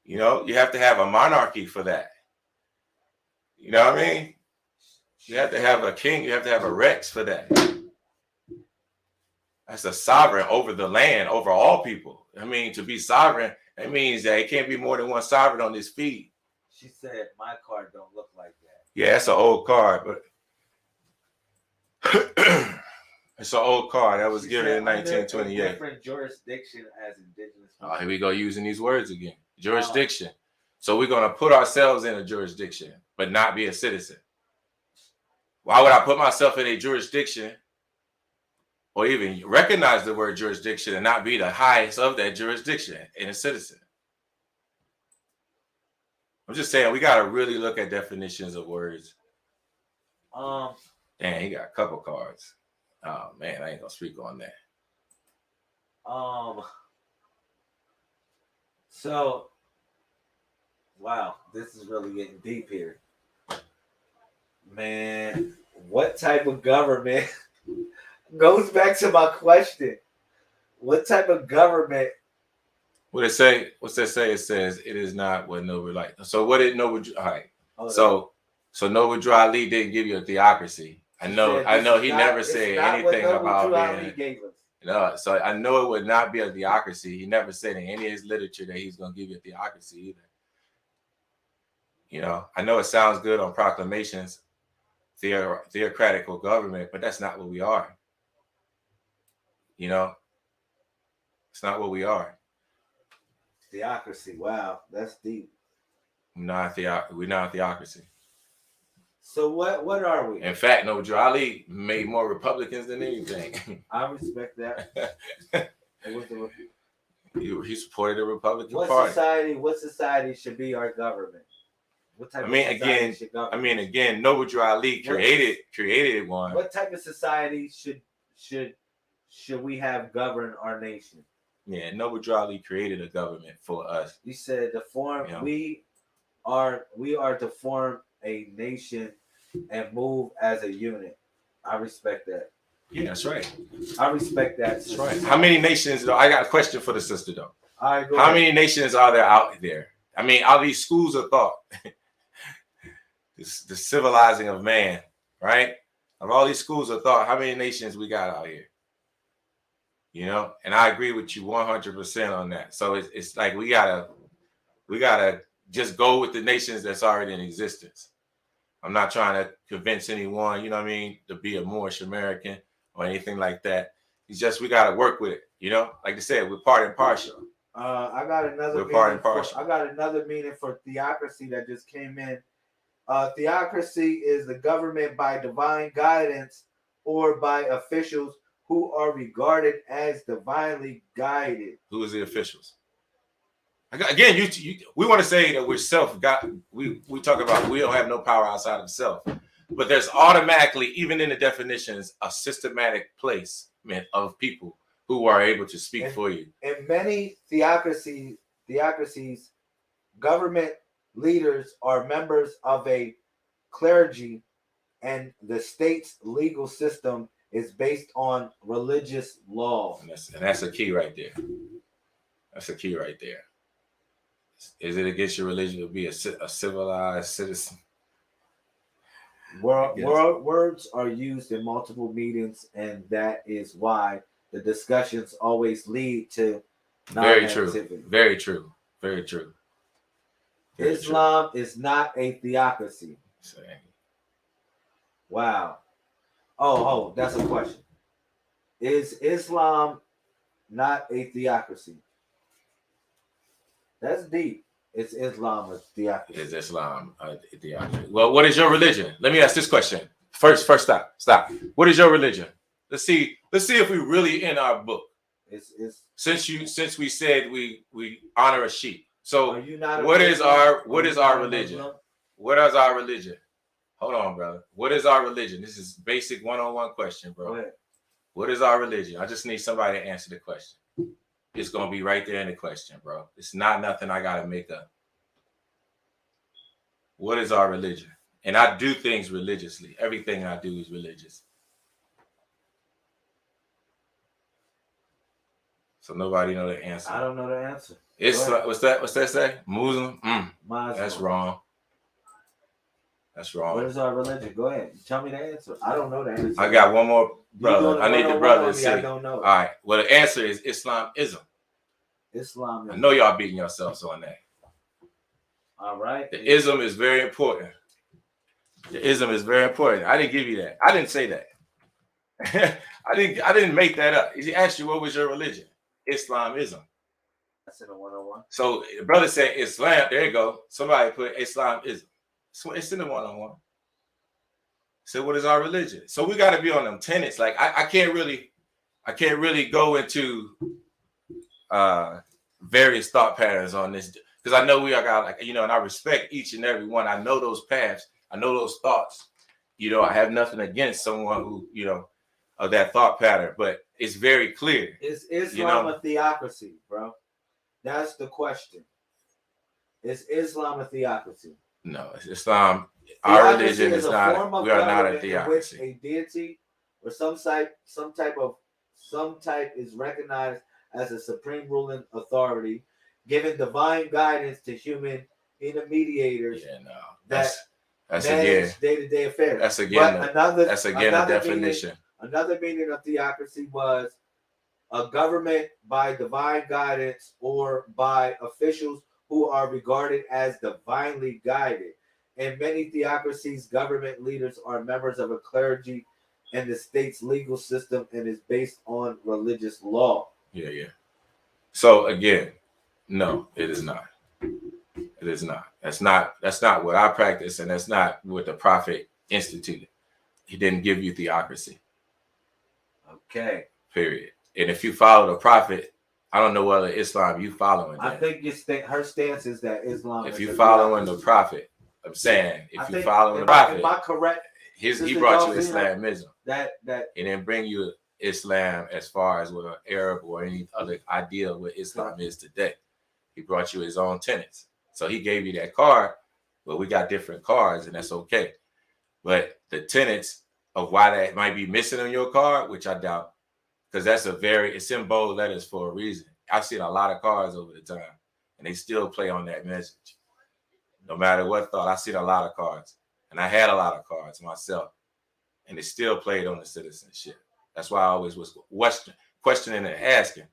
You know, you have to have a monarchy for that. You know what I mean? You have to have a king, you have to have a rex for that. That's a sovereign over the land, over all people. I mean, to be sovereign, that means that it can't be more than one sovereign on this feed. She said, "My card don't look like that." Yeah, that's an old card, but it's an old card that was given in 1928. Different jurisdiction as indigenous. Oh, here we go using these words again. Jurisdiction. So we're going to put ourselves in a jurisdiction, but not be a citizen. Why would I put myself in a jurisdiction or even recognize the word jurisdiction and not be the highest of that jurisdiction and a citizen? I'm just saying we got to really look at definitions of words. Damn, he got a couple cards. Oh man, I ain't gonna speak on that. So, wow, this is really getting deep here, man. What type of government goes back to my question? What type of government? What it say? What's that say? It says it is not what Noble like. So what did Noble? All right. So Noble Ali didn't give you a theocracy. I know he never said anything about being. No, so I know it would not be a theocracy. He never said in any of his literature that he's going to give you a theocracy either. You know, I know it sounds good on proclamations, theocratical government, but that's not what we are. You know, it's not what we are. Theocracy. Wow, that's deep. We're not a theocracy. So what are we? In fact, Noble Ali made more Republicans than anything. I respect that. He supported the Republican Party. What society should be our government? What type of society should govern? I mean, again, Noble Ali created one. What type of society should we have govern our nation? Yeah, Noble Ali created a government for us. You said we are to form a nation and move as a unit. I respect that. Yeah, that's right. I respect that. That's right. How many nations, though? I got a question for the sister, though. All right, How many nations are there out there? I mean, all these schools of thought, the civilizing of man, right? Of all these schools of thought, how many nations we got out here? You know, and I agree with you 100% on that. So it's like we gotta just go with the nations that's already in existence. I'm not trying to convince anyone, you know what I mean, to be a Moorish American or anything like that. It's just we got to work with it, you know. Like I said, we're part and partial. I got another. We're part and partial. I got another meaning for theocracy that just came in. Theocracy is the government by divine guidance or by officials who are regarded as divinely guided. Who is the officials? Again, we want to say that we're we talk about we don't have no power outside of self, but there's automatically, even in the definitions, a systematic placement of people who are able to speak for you. In many theocracies, government leaders are members of a clergy, and the state's legal system is based on religious law. And that's a key right there. That's a key right there. Is it against your religion to be a civilized citizen? Words are used in multiple meanings, and that is why the discussions always lead to very true. Very true. Very true. Very Islam is not a theocracy. Same. Wow. Oh, that's a question. Is Islam not a theocracy? That's deep. Is Islam a theocracy? Is Islam a theocracy? Well, what is your religion? Let me ask this question. First, stop. What is your religion? Let's see if we really in our book. Since we said we honor a sheep. So what is our religion? What is our religion? Hold on, brother. What is our religion? This is basic one-on-one question, bro. What is our religion? I just need somebody to answer the question. It's gonna be right there in the question, bro. It's not nothing I gotta make up. What is our religion? And I do things religiously. Everything I do is religious. So nobody know the answer. I don't know the answer. It's what's that say? Muslim? That's wrong. That's wrong. What is our religion? Go ahead. Tell me the answer. I don't know the answer. I got one more brother. I need the brother to say. I don't know. All right. Well, the answer is Islamism. Islam. I know y'all beating yourselves on that. All right. The ism is very important. The ism is very important. I didn't give you that. I didn't say that. I didn't make that up. He asked you what was your religion. Islamism. That's in the 101. So the brother said Islam. There you go. Somebody put Islamism. So it's in the 101. So what is our religion? So we got to be on them tenets. Like I can't really go into various thought patterns on this because I know we are got and I respect each and every one. I know those paths. I know those thoughts. I have nothing against someone who of that thought pattern, but it's very clear. Is Islam a theocracy, bro? That's the question. Is Islam a theocracy? No, Islam. Our religion is not. We are not a theocracy. In which a deity or some type is recognized as a supreme ruling authority, giving divine guidance to human intermediators. Yeah, no. That's again day-to-day affairs. That's again. That's again a definition. Another meaning of theocracy was a government by divine guidance or by officials who are regarded as divinely guided. In many theocracies, government leaders are members of a clergy and the state's legal system and is based on religious law. Yeah. So again, no, it is not. It is not. That's not what I practice, and that's not what the Prophet instituted. He didn't give you theocracy. Okay. Period. And if you follow the Prophet, I don't know whether Islam you following. I think her stance is that Islam. If you following the Prophet, I'm saying if you following the Prophet, am I correct? He brought you Islamism. That he didn't bring you Islam as far as what Arab or any other idea of what Islam is today. He brought you his own tenets. So he gave you that card, but we got different cards, and that's okay. But the tenets of why that might be missing on your card, which I doubt, because it's in bold letters for a reason. I've seen a lot of cards over the time, and they still play on that message. No matter what thought, I've seen a lot of cards, and I had a lot of cards myself, and it still played on the citizenship. That's why I always was questioning and asking.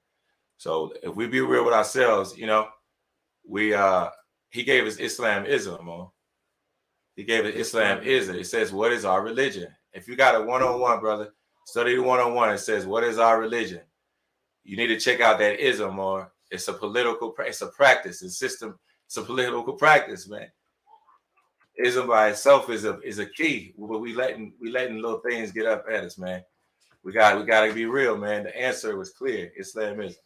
So if we be real with ourselves, he gave us Islamism. He gave us Islamism. It says, what is our religion? If you got a 101, brother, study the 101. It says, what is our religion? You need to check out that ism, or it's a practice, a system. It's a political practice, man. Ism by itself is a key. But we letting little things get up at us, man. We got to be real, man. The answer was clear. Islamism.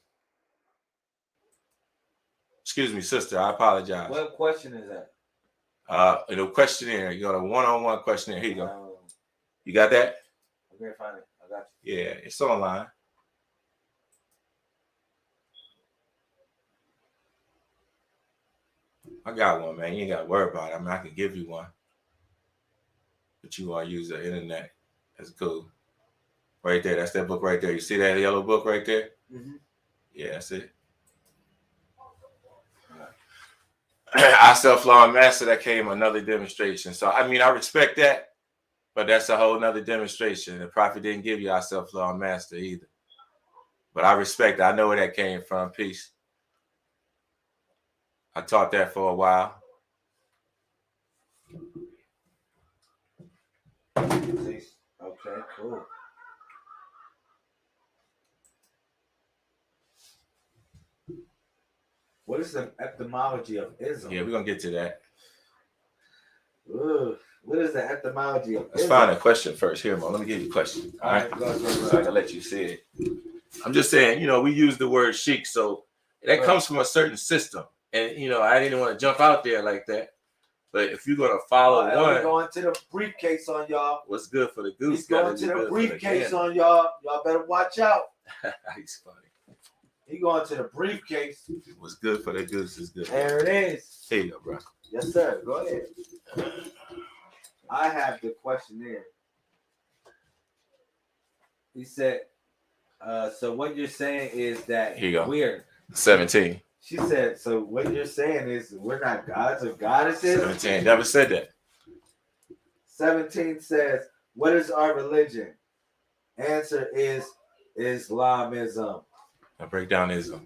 Excuse me, sister. I apologize. What question is that? The questionnaire. You got a one-on-one questionnaire. Here you go. You got that? Okay, find it. I got you. Yeah, it's online. I got one, man. You ain't got to worry about it. I mean, I can give you one. But you want to use the internet. That's cool. Right there. That's that book right there. You see that yellow book right there? Mm-hmm. Yeah, that's it. I self-law and master, that came another demonstration. So, I mean, I respect that, but that's a whole nother demonstration. The prophet didn't give you our self-law and master either. But I respect it. I know where that came from. Peace. I taught that for a while. Okay, cool. What is the etymology of ism? Yeah, we're going to get to that. Ooh, what is the etymology of Let's ism? find a question first. Here, Mo. Let me give you a question. All right. Go. So I can let you see it. I'm just saying, you know, we use the word sheik, so that comes from a certain system. And, you know, I didn't want to jump out there like that. But if you're going to follow one. We're going to the briefcase on y'all. What's good for the goose? He's going to the briefcase on y'all. Y'all better watch out. He's funny. He going to the briefcase. What's good for the goose is good. There it is. Here you go, bro. Yes, sir. Go ahead. I have the questionnaire. He said, so what you're saying is that Here you go. we're 17. She said, so what you're saying is we're not gods or goddesses? 17. Never said that. 17 says, what is our religion? Answer is Islamism. Now break down Islam.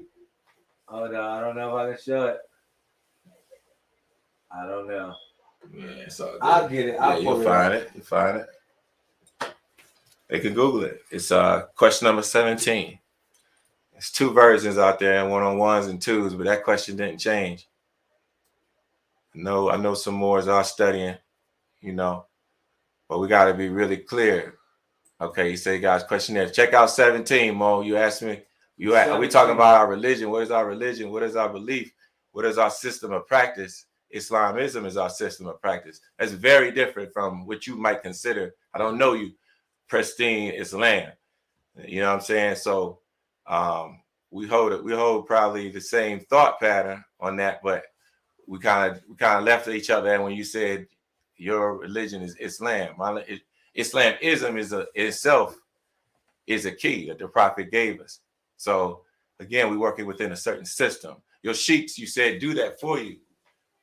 Oh, no, I don't know if I can show it. I don't know. Yeah, it's all good. I'll get it. You'll find it. You'll find it. They can Google it. It's question number 17. There's two versions out there, one-on-ones and twos, but that question didn't change. I know some more are studying, you know, but we got to be really clear. Okay, you say, guys, questionnaire. Check out 17, Mo. You asked me, are we talking about our religion? What is our religion? What is our belief? What is our system of practice? Islamism is our system of practice. That's very different from what you might consider, I don't know you, pristine Islam. You know what I'm saying? So we hold probably the same thought pattern on that, but we kind of left each other. And when you said your religion is Islam, Islamism itself is a key that the prophet gave us. So again, we're working within a certain system. Your sheiks, you said, do that for you.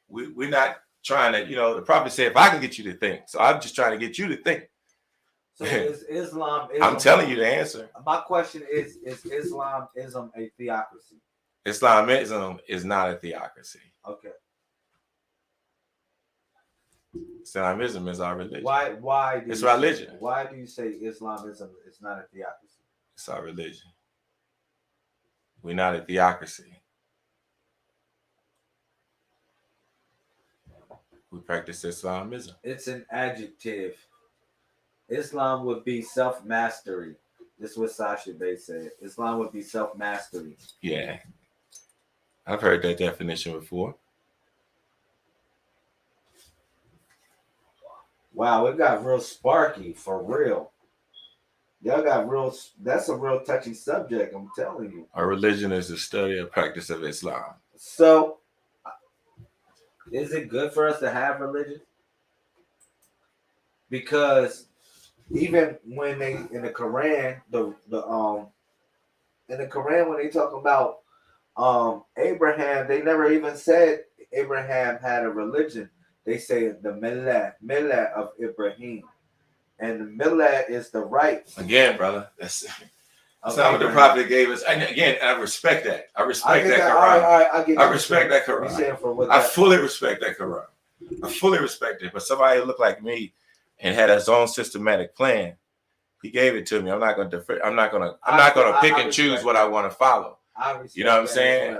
We're not trying to, you know, the prophet said, if I can get you to think. So I'm just trying to get you to think. So is Islam? I'm telling you the answer. My question is Islamism a theocracy? Islamism is not a theocracy. Okay. Islamism is our religion. Why? It's religion. Why do you say Islamism is not a theocracy? It's our religion. We're not a theocracy. We practice Islamism. It's an adjective. Islam would be self-mastery. This is what Sasha Bay said. Islam would be self-mastery. Yeah. I've heard that definition before. Wow, it got real sparky, for real. Y'all got real, that's a real touchy subject, I'm telling you. Our religion is the study or practice of Islam. So, is it good for us to have religion? Because even when they in the Quran, in the Quran when they talk about Abraham, they never even said Abraham had a religion. They say the millah of Ibrahim, and the millah is the rights. Again, brother, that's not what the prophet gave us. And again, I respect that. I respect that Quran. I respect that Quran. I fully respect that Quran. I fully respect it. But somebody who looked like me and had his own systematic plan, he gave it to me. I'm not going to pick and choose what I want to follow. You know what I'm saying?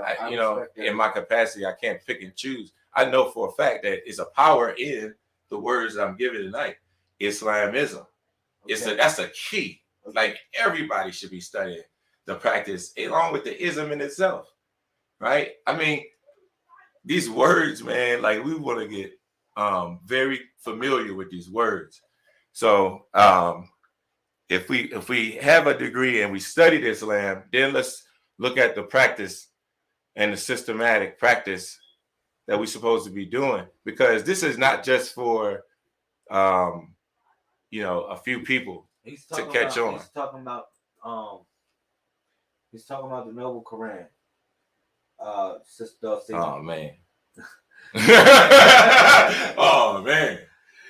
In my capacity, I can't pick and choose. I know for a fact that it's a power in the words that I'm giving tonight. Islamism. Okay. That's a key. Like everybody should be studying the practice along with the ism in itself, right? I mean, these words, man, like we want to get very familiar with these words. So if we have a degree and we studied Islam, then let's look at the practice and the systematic practice that we're supposed to be doing, because this is not just for you know, a few people to catch on. He's talking about the Noble Quran. Sister. Oh man. Oh man.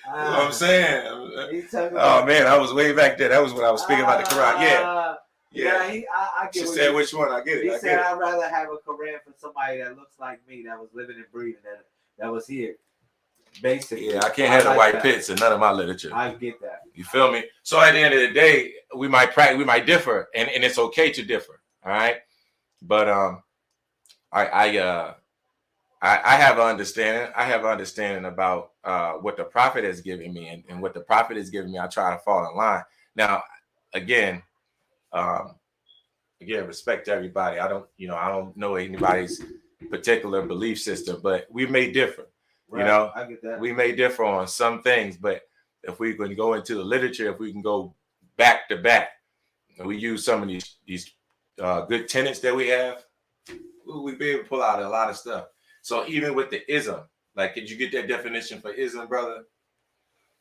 You know what I'm saying? Oh man, I was way back there. That was when I was speaking about the Quran. Yeah. I get she said which one? I get it. He said I'd rather have a Quran for somebody that looks like me, that was living and breathing, that was here. Basically. Yeah, I can't have the white pits in none of my literature. I get that. You feel me? So at the end of the day, we might differ, and it's okay to differ. All right. But I have an understanding. I have an understanding about what the prophet has given me, and what the prophet has given me, I try to fall in line. Now, again, respect to everybody. I don't know anybody's particular belief system, but we may differ. Right. You know, I get that. We may differ on some things, but if we can go into the literature, if we can go back to back, and we use some of these good tenets that we have, we'll be able to pull out a lot of stuff. So even with the ism, like, could you get that definition for ism, brother?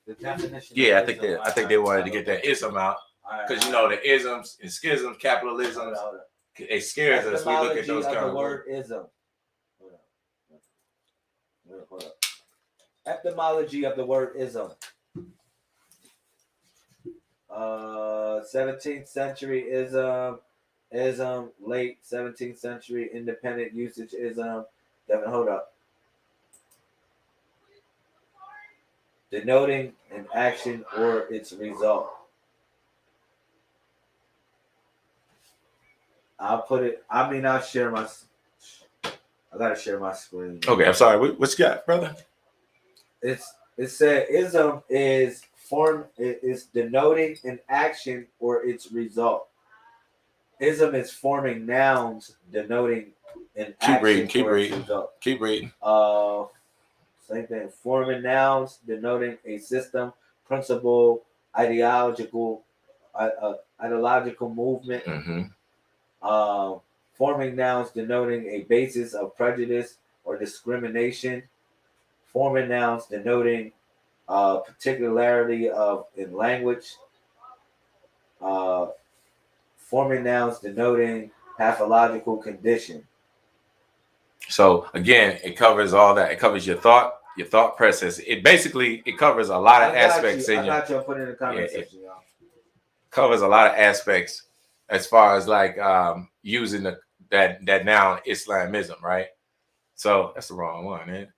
The definition. Yeah, I think they wanted to get that ism out, because you know the isms and schisms, capitalisms, it scares us. We look at those kind of word ism. Hold up. Etymology of the word ism. 17th century ism, late 17th century independent usage ism. Hold up. Denoting an action or its result. I'll share my. I gotta share my screen. Okay, I'm sorry. What you got, brother? It said ism is denoting an action or its result. Ism is forming nouns denoting an action or its result. Keep reading. Same thing. Forming nouns denoting a system, principle, ideological movement. Mm-hmm. Forming nouns denoting a basis of prejudice or discrimination. Forming nouns denoting particularity in language. Forming nouns denoting pathological condition. So again, it covers all that. It covers your thought process. It covers a lot of aspects. I got you. I'll put it in the comment section, y'all. Covers a lot of aspects as far as like using that noun Islamism, right? So that's the wrong one, man.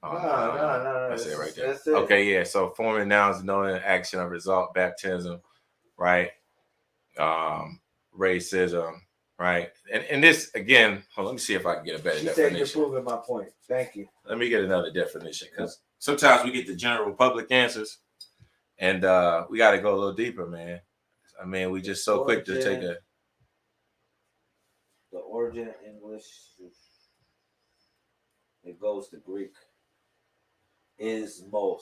No. That's it right there. That's it. Okay, yeah. So forming nouns denoting action or result, baptism, right? Racism, right? And this again, let me see if I can get a better definition. You're proving my point. Thank you. Let me get another definition, because sometimes we get the general public answers, and we got to go a little deeper, man. I mean, we just so quick to take the origin in English. It goes to Greek. Isma.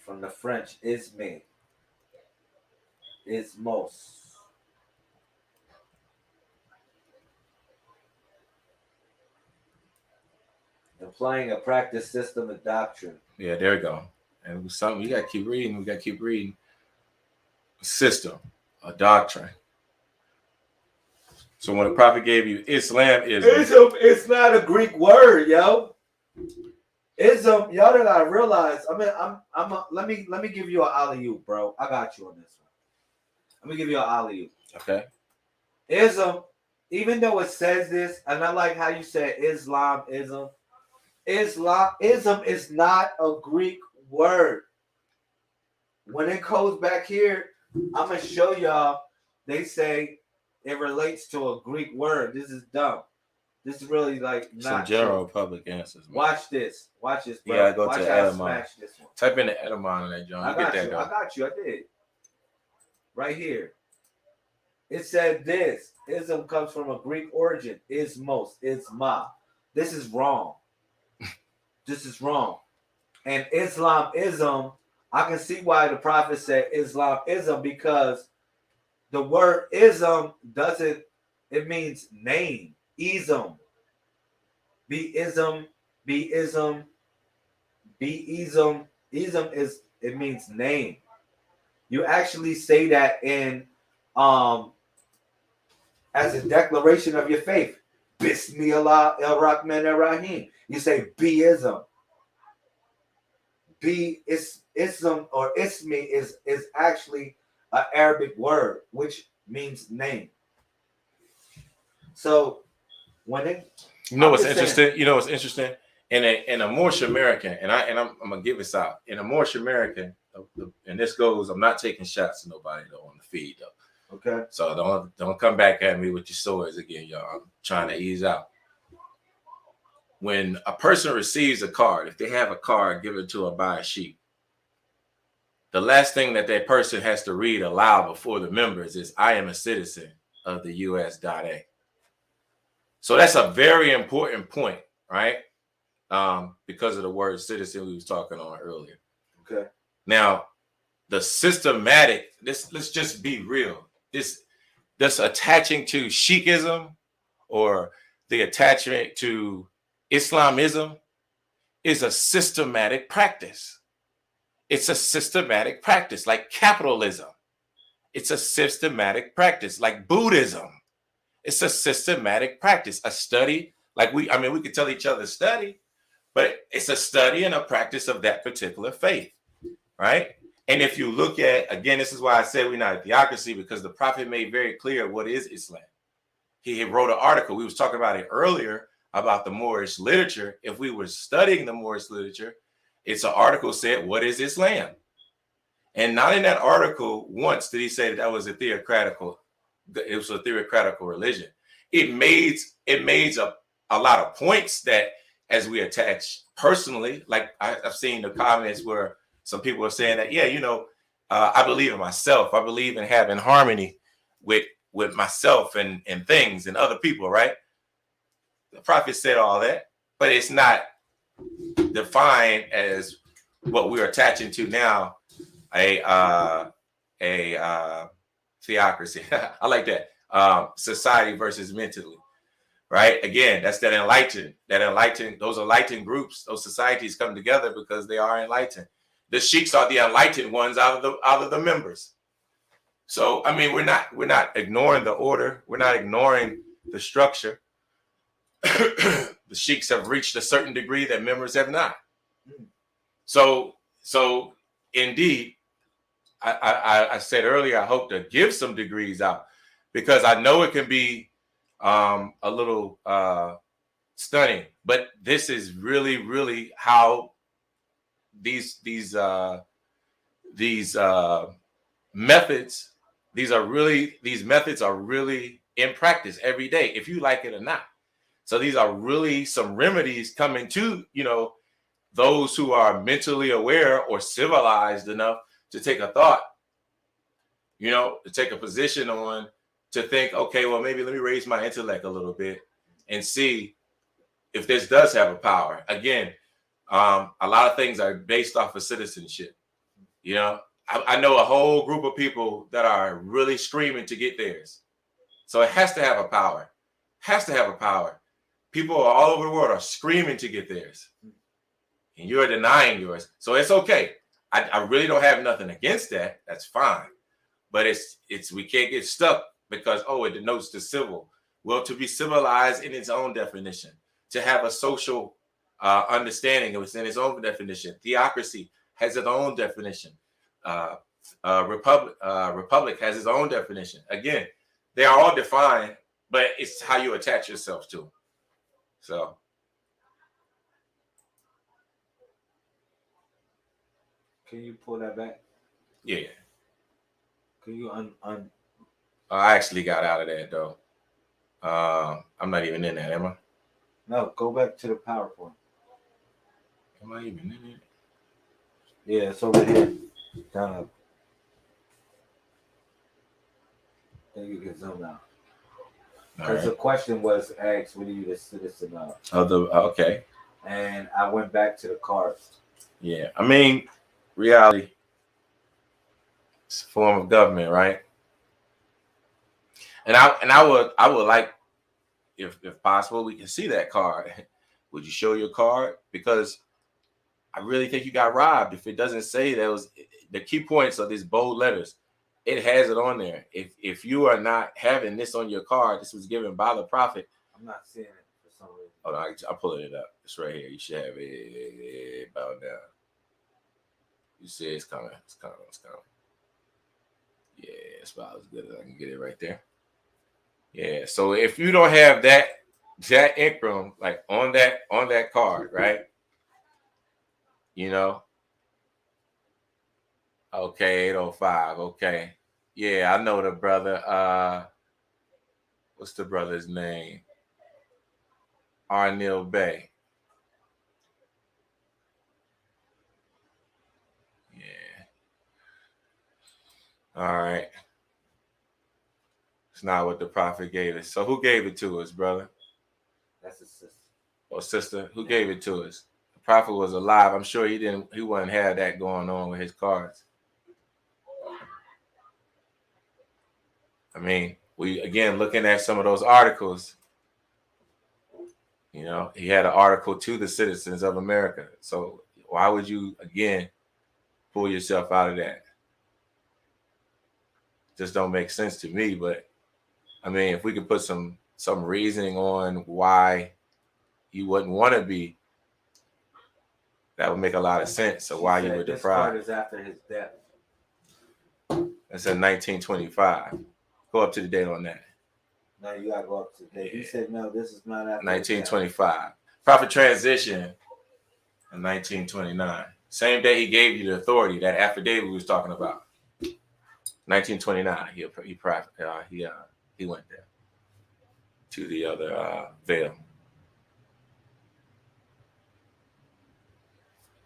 From the French, isme. Ismos. Implying a practice, system, and doctrine. Yeah, there we go. And it was something we got to keep reading. System, a doctrine. So when the prophet gave you Islam, it's not a Greek word, yo. Ism, y'all gotta realize. I mean, let me give you an alley-oop, bro. I got you on this one. Let me give you an alley-oop. Okay. Ism, even though it says this, and I like how you said Islamism. Islamism is not a Greek word. When it goes back here, I'm gonna show y'all. They say it relates to a Greek word. This is dumb. This is really like Some not general true. public answers. Man. Watch this, bro. Yeah, go Watch to how I Etymon. smash this one. Type in the Etymon in that, John. I got you. I did. Right here. It said this. Ism comes from a Greek origin. Ismos. Isma. This is wrong. This is wrong. And Islamism, I can see why the prophet said Islamism, because the word ism doesn't, it means name. Ism. Be-ism. Be-ism. Be-ism. Ism is, it means name. You actually say that in as a declaration of your faith. Bismillah ar-Rahman ar-Rahim. You say be-ism. Ism or ismi is actually an Arabic word which means name. So when it, you know what's interesting? You know what's interesting? In a Moorish American, and I'm gonna give this out. In a Moorish American, and this goes, I'm not taking shots at nobody though on the feed though. Okay. So don't come back at me with your swords again, y'all. I'm trying to ease out. When a person receives a card, if they have a card given to them by a sheik, the last thing that person has to read aloud before the members is, I am a citizen of the US.A. So that's a very important point, right? Because of the word citizen we was talking on earlier. Okay. Now, the systematic, let's just be real. This attaching to Sheikism or the attachment to Islamism is a systematic practice. It's a systematic practice, like capitalism. It's a systematic practice, like Buddhism. It's a systematic practice, a study, like we could tell each other study, but it's a study and a practice of that particular faith, right? And if you look at, again, this is why I said we're not a theocracy, because the prophet made very clear what is Islam. He wrote an article. We was talking about it earlier about the Moorish literature. If we were studying the Moorish literature, it's an article said, what is Islam? And not in that article once did he say that was a theocratical religion. It made a lot of points that as we attach personally, like I've seen the comments where some people are saying that, yeah, I believe in myself. I believe in having harmony with myself and things and other people, right? The prophet said all that, but it's not defined as what we're attaching to now, a theocracy. I like that. Society versus mentally, right? Again, that's that enlightened. Those enlightened groups, those societies come together because they are enlightened. The sheiks are the enlightened ones out of the members. So I mean, we're not ignoring the order. We're not ignoring the structure. The sheiks have reached a certain degree that members have not. So indeed, I said earlier, I hope to give some degrees out because I know it can be a little stunning, but this is really, really how these methods are really in practice every day, if you like it or not. So these are really some remedies coming to, those who are mentally aware or civilized enough to take a thought, to take a position on, to think, okay, well, maybe let me raise my intellect a little bit and see if this does have a power. Again, a lot of things are based off of citizenship. I know a whole group of people that are really screaming to get theirs. So it has to have a power. People all over the world are screaming to get theirs. And you're denying yours. So it's okay. I really don't have nothing against that. That's fine. But we can't get stuck because, it denotes the civil. Well, to be civilized in its own definition, to have a social understanding of it in its own definition. Theocracy has its own definition. Republic has its own definition. Again, they are all defined, but it's how you attach yourself to them. So. Can you pull that back? Yeah. Can you I actually got out of that though. I'm not even in that, am I? No, go back to the PowerPoint. Am I even in it? Yeah, it's over here. Down up. Then you can zoom out. Because the question was asked, "What are you the citizen of?" Okay. And I went back to the cards. Yeah, I mean, reality. It's a form of government, right? And I would like, if possible, we can see that card. Would you show your card? Because I really think you got robbed if it doesn't say that was the key points of these bold letters. It has it on there. If you are not having this on your card, this was given by the prophet. I'm not seeing it for some reason. Oh, no, I'm pulling it up. It's right here. You should have it about down. You see it's coming. It's coming. It's coming. Yeah, it's about as good as I can get it right there. Yeah. So if you don't have that income like on that card, right? You know. Okay, 805. Okay. Yeah, I know the brother. What's the brother's name? Arnil Bay. Yeah. All right. It's not what the prophet gave us. So who gave it to us, brother? That's his sister. Or sister? Who gave it to us? The prophet was alive. I'm sure he wouldn't have that going on with his cards. I mean, we again looking at some of those articles. You know, he had an article to the citizens of America. So why would you again pull yourself out of that? Just don't make sense to me. But I mean, if we could put some reasoning on why you wouldn't want to be, that would make a lot of sense. So why you were deprived. This card is after his death. That's in 1925. Go up to the date on that. No, you gotta go up to the date. He said no, this is not after 1925. Prophet transition in 1929. Same day he gave you the authority, that affidavit we was talking about. 1929. He went there to the other veil.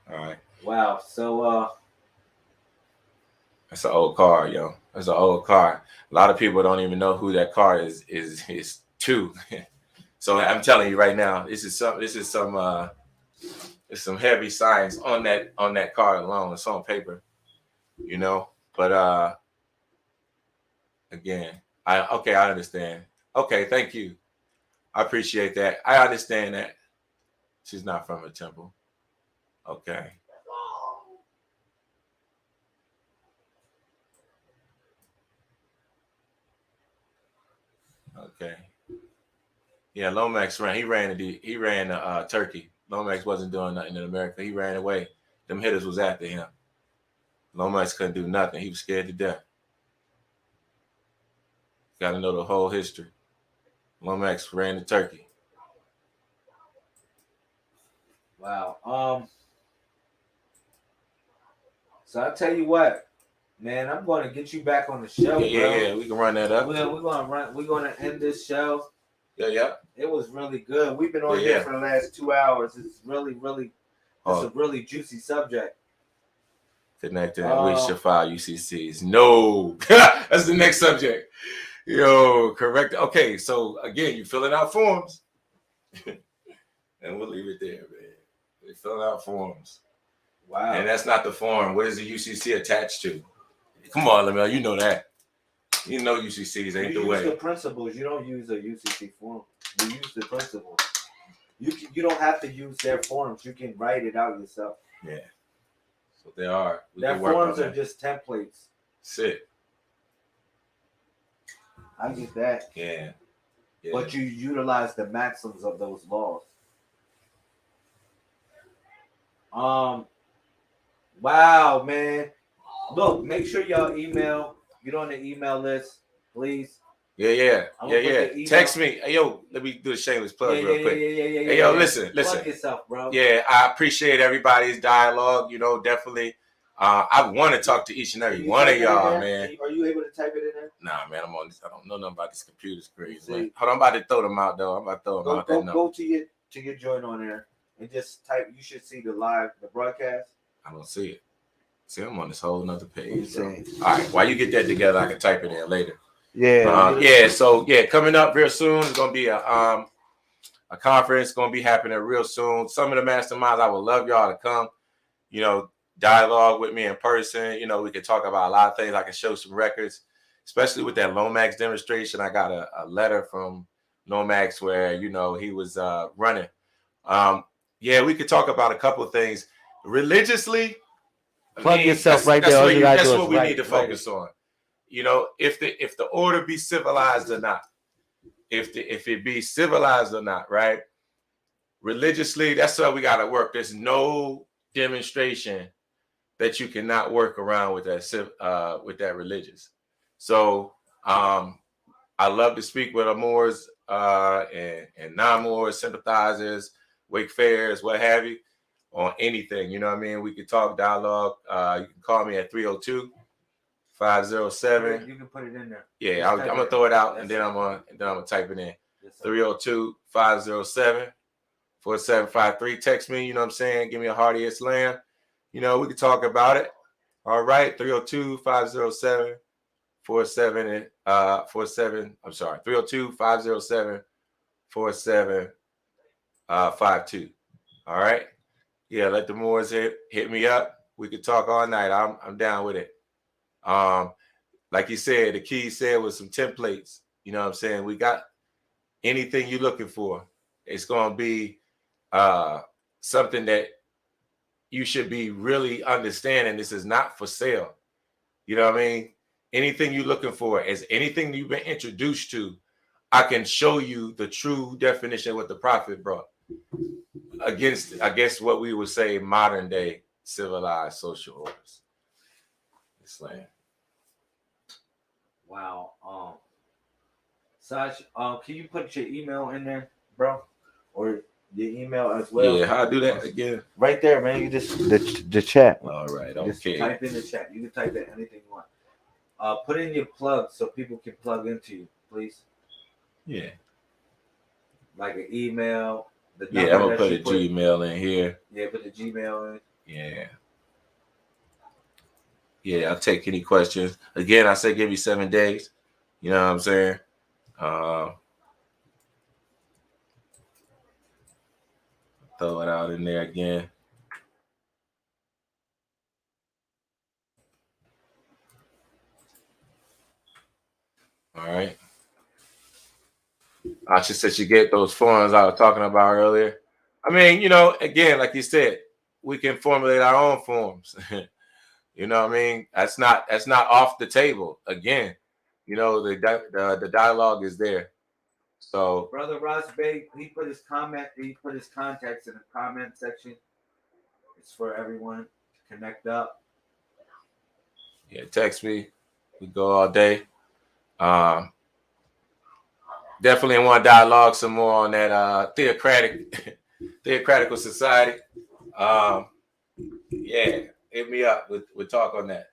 All right. Wow. So that's an old card, yo. That's an old card. A lot of people don't even know who that card is to. So I'm telling you right now, this is some heavy science on that card alone. It's on paper, you know. But again, I understand. Okay, thank you. I appreciate that. I understand that. She's not from a temple. Okay. Okay. Yeah, Lomax ran. He ran Turkey. Lomax wasn't doing nothing in America. He ran away. Them hitters was after him. Lomax couldn't do nothing. He was scared to death. Got to know the whole history. Lomax ran to Turkey. wow. So I tell you what, man, I'm going to get you back on the show. Yeah. We can run that up. We're going to end this show. Yeah. It was really good. We've been on here for the last 2 hours. It's really, it's a really juicy subject. Connecting we should file UCCs. No, that's the next subject. Yo, correct. Okay, so again, you filling out forms, and we'll leave it there, man. We're filling out forms. Wow. And that's not the form. What is the UCC attached to? Come on, Lamel, you know that. You know UCCs ain't the way. You use the principles. You don't use a UCC form. You use the principles. You don't have to use their forms. You can write it out yourself. Yeah. So they are. Their forms are just templates. Sit. I get that. Yeah. But you utilize the maxims of those laws. Wow, man. Look, make sure y'all get on the email list, please. Yeah. Text me. Hey, yo, let me do a shameless plug real quick. Hey, yo, listen. Plug yourself, bro. Yeah, I appreciate everybody's dialogue. You know, definitely. I want to talk to each and every one of y'all, man. Are you able to type it in there? Nah, man, I'm on this. I don't know nothing about this computer screen. Man. Hold on, I'm about to throw them out, though. I'm about to throw them out. Go to your to your joint on there and just type. You should see the broadcast. I don't see it. See, I'm on this whole nother page. All See. right, while you get that together, I can type it in later. Yeah. So coming up real soon is gonna be a conference gonna be happening real soon. Some of the masterminds, I would love y'all to come. You know, dialogue with me in person. You know, we can talk about a lot of things. I can show some records, especially with that Lomax demonstration. I got a letter from Lomax where, you know, he was running. We could talk about a couple of things. Religiously, Plug yourself right there. That's what we need to focus on. You know, if the order be civilized or not. If it be civilized or not, right? Religiously, that's how we got to work. There's no demonstration that you cannot work around with that religious. So I love to speak with Moors and non-Moors, sympathizers, Wake Fairs, what have you, on anything. You know what I mean? We can talk dialogue. You can call me at 302-507. You can put it in there. Yeah, I'm gonna throw it out and then I'm gonna type it in. 302-507-4753. Text me, you know what I'm saying? Give me a hearty Islam. You know, we can talk about it. All right, 302-507-47. I'm sorry, 302-507-4752. All right. Yeah, let the Moors hit me up. We could talk all night. I'm down with it. Like you said, the key said was some templates. You know what I'm saying? We got anything you're looking for. It's gonna be something that you should be really understanding. This is not for sale. You know what I mean? Anything you're looking for is anything you've been introduced to. I can show you the true definition of what the prophet brought against, I guess, what we would say modern day civilized social orders. Islam. Wow. Saj, can you put your email in there, bro? Or your email as well? Yeah, how I do that again? Right there, man. You just the chat. All right, Just okay. type in the chat. You can type in anything you want. Put in your plug so people can plug into you, please. Yeah. Like an email. I'm gonna put a Gmail in here. Yeah, put the Gmail in. Yeah. Yeah, I'll take any questions. Again, I say give you 7 days. You know what I'm saying? Throw it out in there again. All right. I should say you get those forms I was talking about earlier. I mean, you know, again, like you said, we can formulate our own forms. You know what I mean? That's not off the table. Again, you know, the dialogue is there. So Brother Ross Bay, he put his contacts in the comment section. It's for everyone to connect up. Yeah, text me. We go all day. Definitely want to dialogue some more on that theocratical society. Yeah, hit me up. We'll talk on that.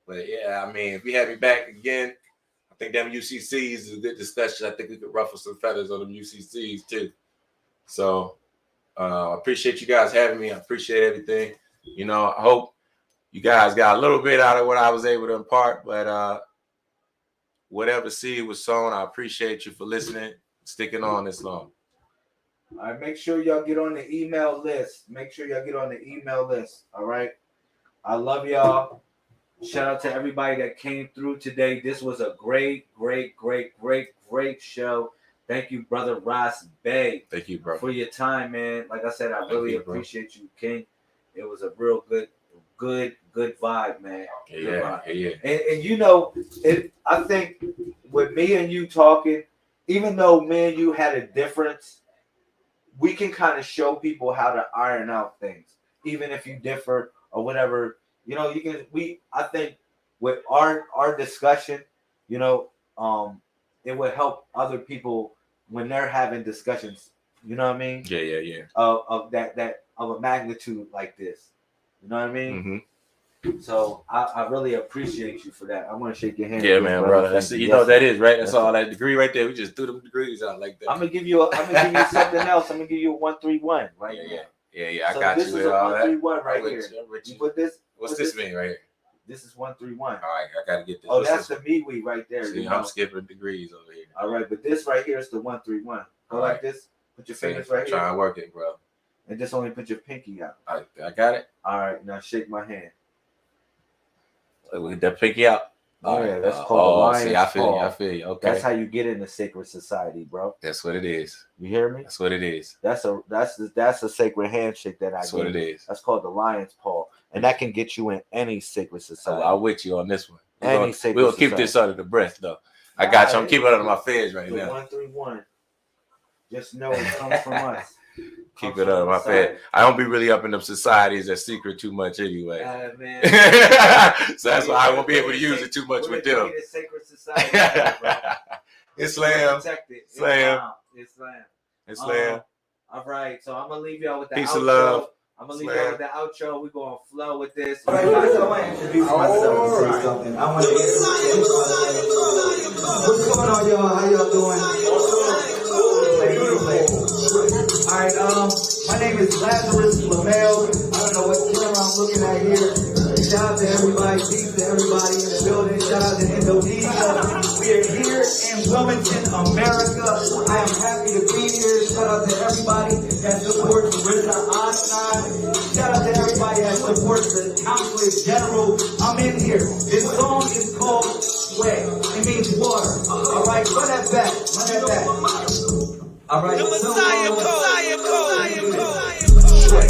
But yeah, I mean, if you have me back again, I think them UCCs is a good discussion. I think we could ruffle some feathers on them UCCs too. So I appreciate you guys having me. I appreciate everything. You know, I hope you guys got a little bit out of what I was able to impart, but whatever seed was sown, I appreciate you for listening, sticking on this long. All right, make sure y'all get on the email list. All right. I love y'all. Shout out to everybody that came through today. This was a great show. Thank you, Brother Ross Bay. Thank you, bro, for your time, man. Like I said, I really appreciate you, King. It was a real good vibe, man. Yeah. And you know, I think with me and you talking, even though me and you had a difference, we can kind of show people how to iron out things, even if you differ or whatever. You know, I think with our discussion, you know, it would help other people when they're having discussions. You know what I mean? Yeah. Of that of a magnitude like this. You know what I mean? Mm-hmm. So I really appreciate you for that. I want to shake your hand. Yeah, man, brother. That's, you know what that is, right? That's all that degree right there. We just threw them degrees out like that. I'm gonna give you something else. I'm gonna give you a 131 right now. Yeah. I So got this you is with a all that. 131 right here. You put this. What's this mean right here? This is 131. All right, I gotta get this. Oh, that's the MeWe right there. See, I'm skipping degrees over here. All right, but this right here is the 131. Go like this. Put your fingers right here. Try and work it, bro. And just only put your pinky out. I got it. All right, now shake my hand. With that pinky out. Oh yeah, that's called Lion's see, I feel Paw. you. I feel you. Okay, That's how you get into sacred society, bro. that's what it is. You hear me? That's what it is. That's a sacred handshake that I That's give. what it is. That's called the Lion's Paw, and that can get you in any sacred So society. I'm with you on this one. Any sacred We'll keep society. this under the breath, though. I got you. I'm keeping it under my feds right The now. 131. Just know it comes from us. Keep Comes it under from my the fed. side. I don't be really up in them societies that secret too much anyway. Man. So that's why I won't be able to use it too much with them. Sacred society, bro. Islam. Protect it. Islam. Islam. All right, so I'm gonna leave y'all with the Peace outro. and love. I'm gonna leave y'all with the outro. We're gonna flow with this. All right, guys, I want to introduce myself and say something. I want to what's going on, y'all? How y'all doing? All right, my name is Lazarus Lamel. I don't know what camera I'm looking at here. Shout out to everybody, peace to everybody in the building. Shout out to Indonesia. We are here in Wilmington, America. I am happy to be here. Shout out to everybody that supports Reza Aslan. Shout out to everybody that supports the Consulate General. I'm in here. This song is called Sweat. It means water. All right, run that back. Run that back. All right. The Messiah code. Sweat.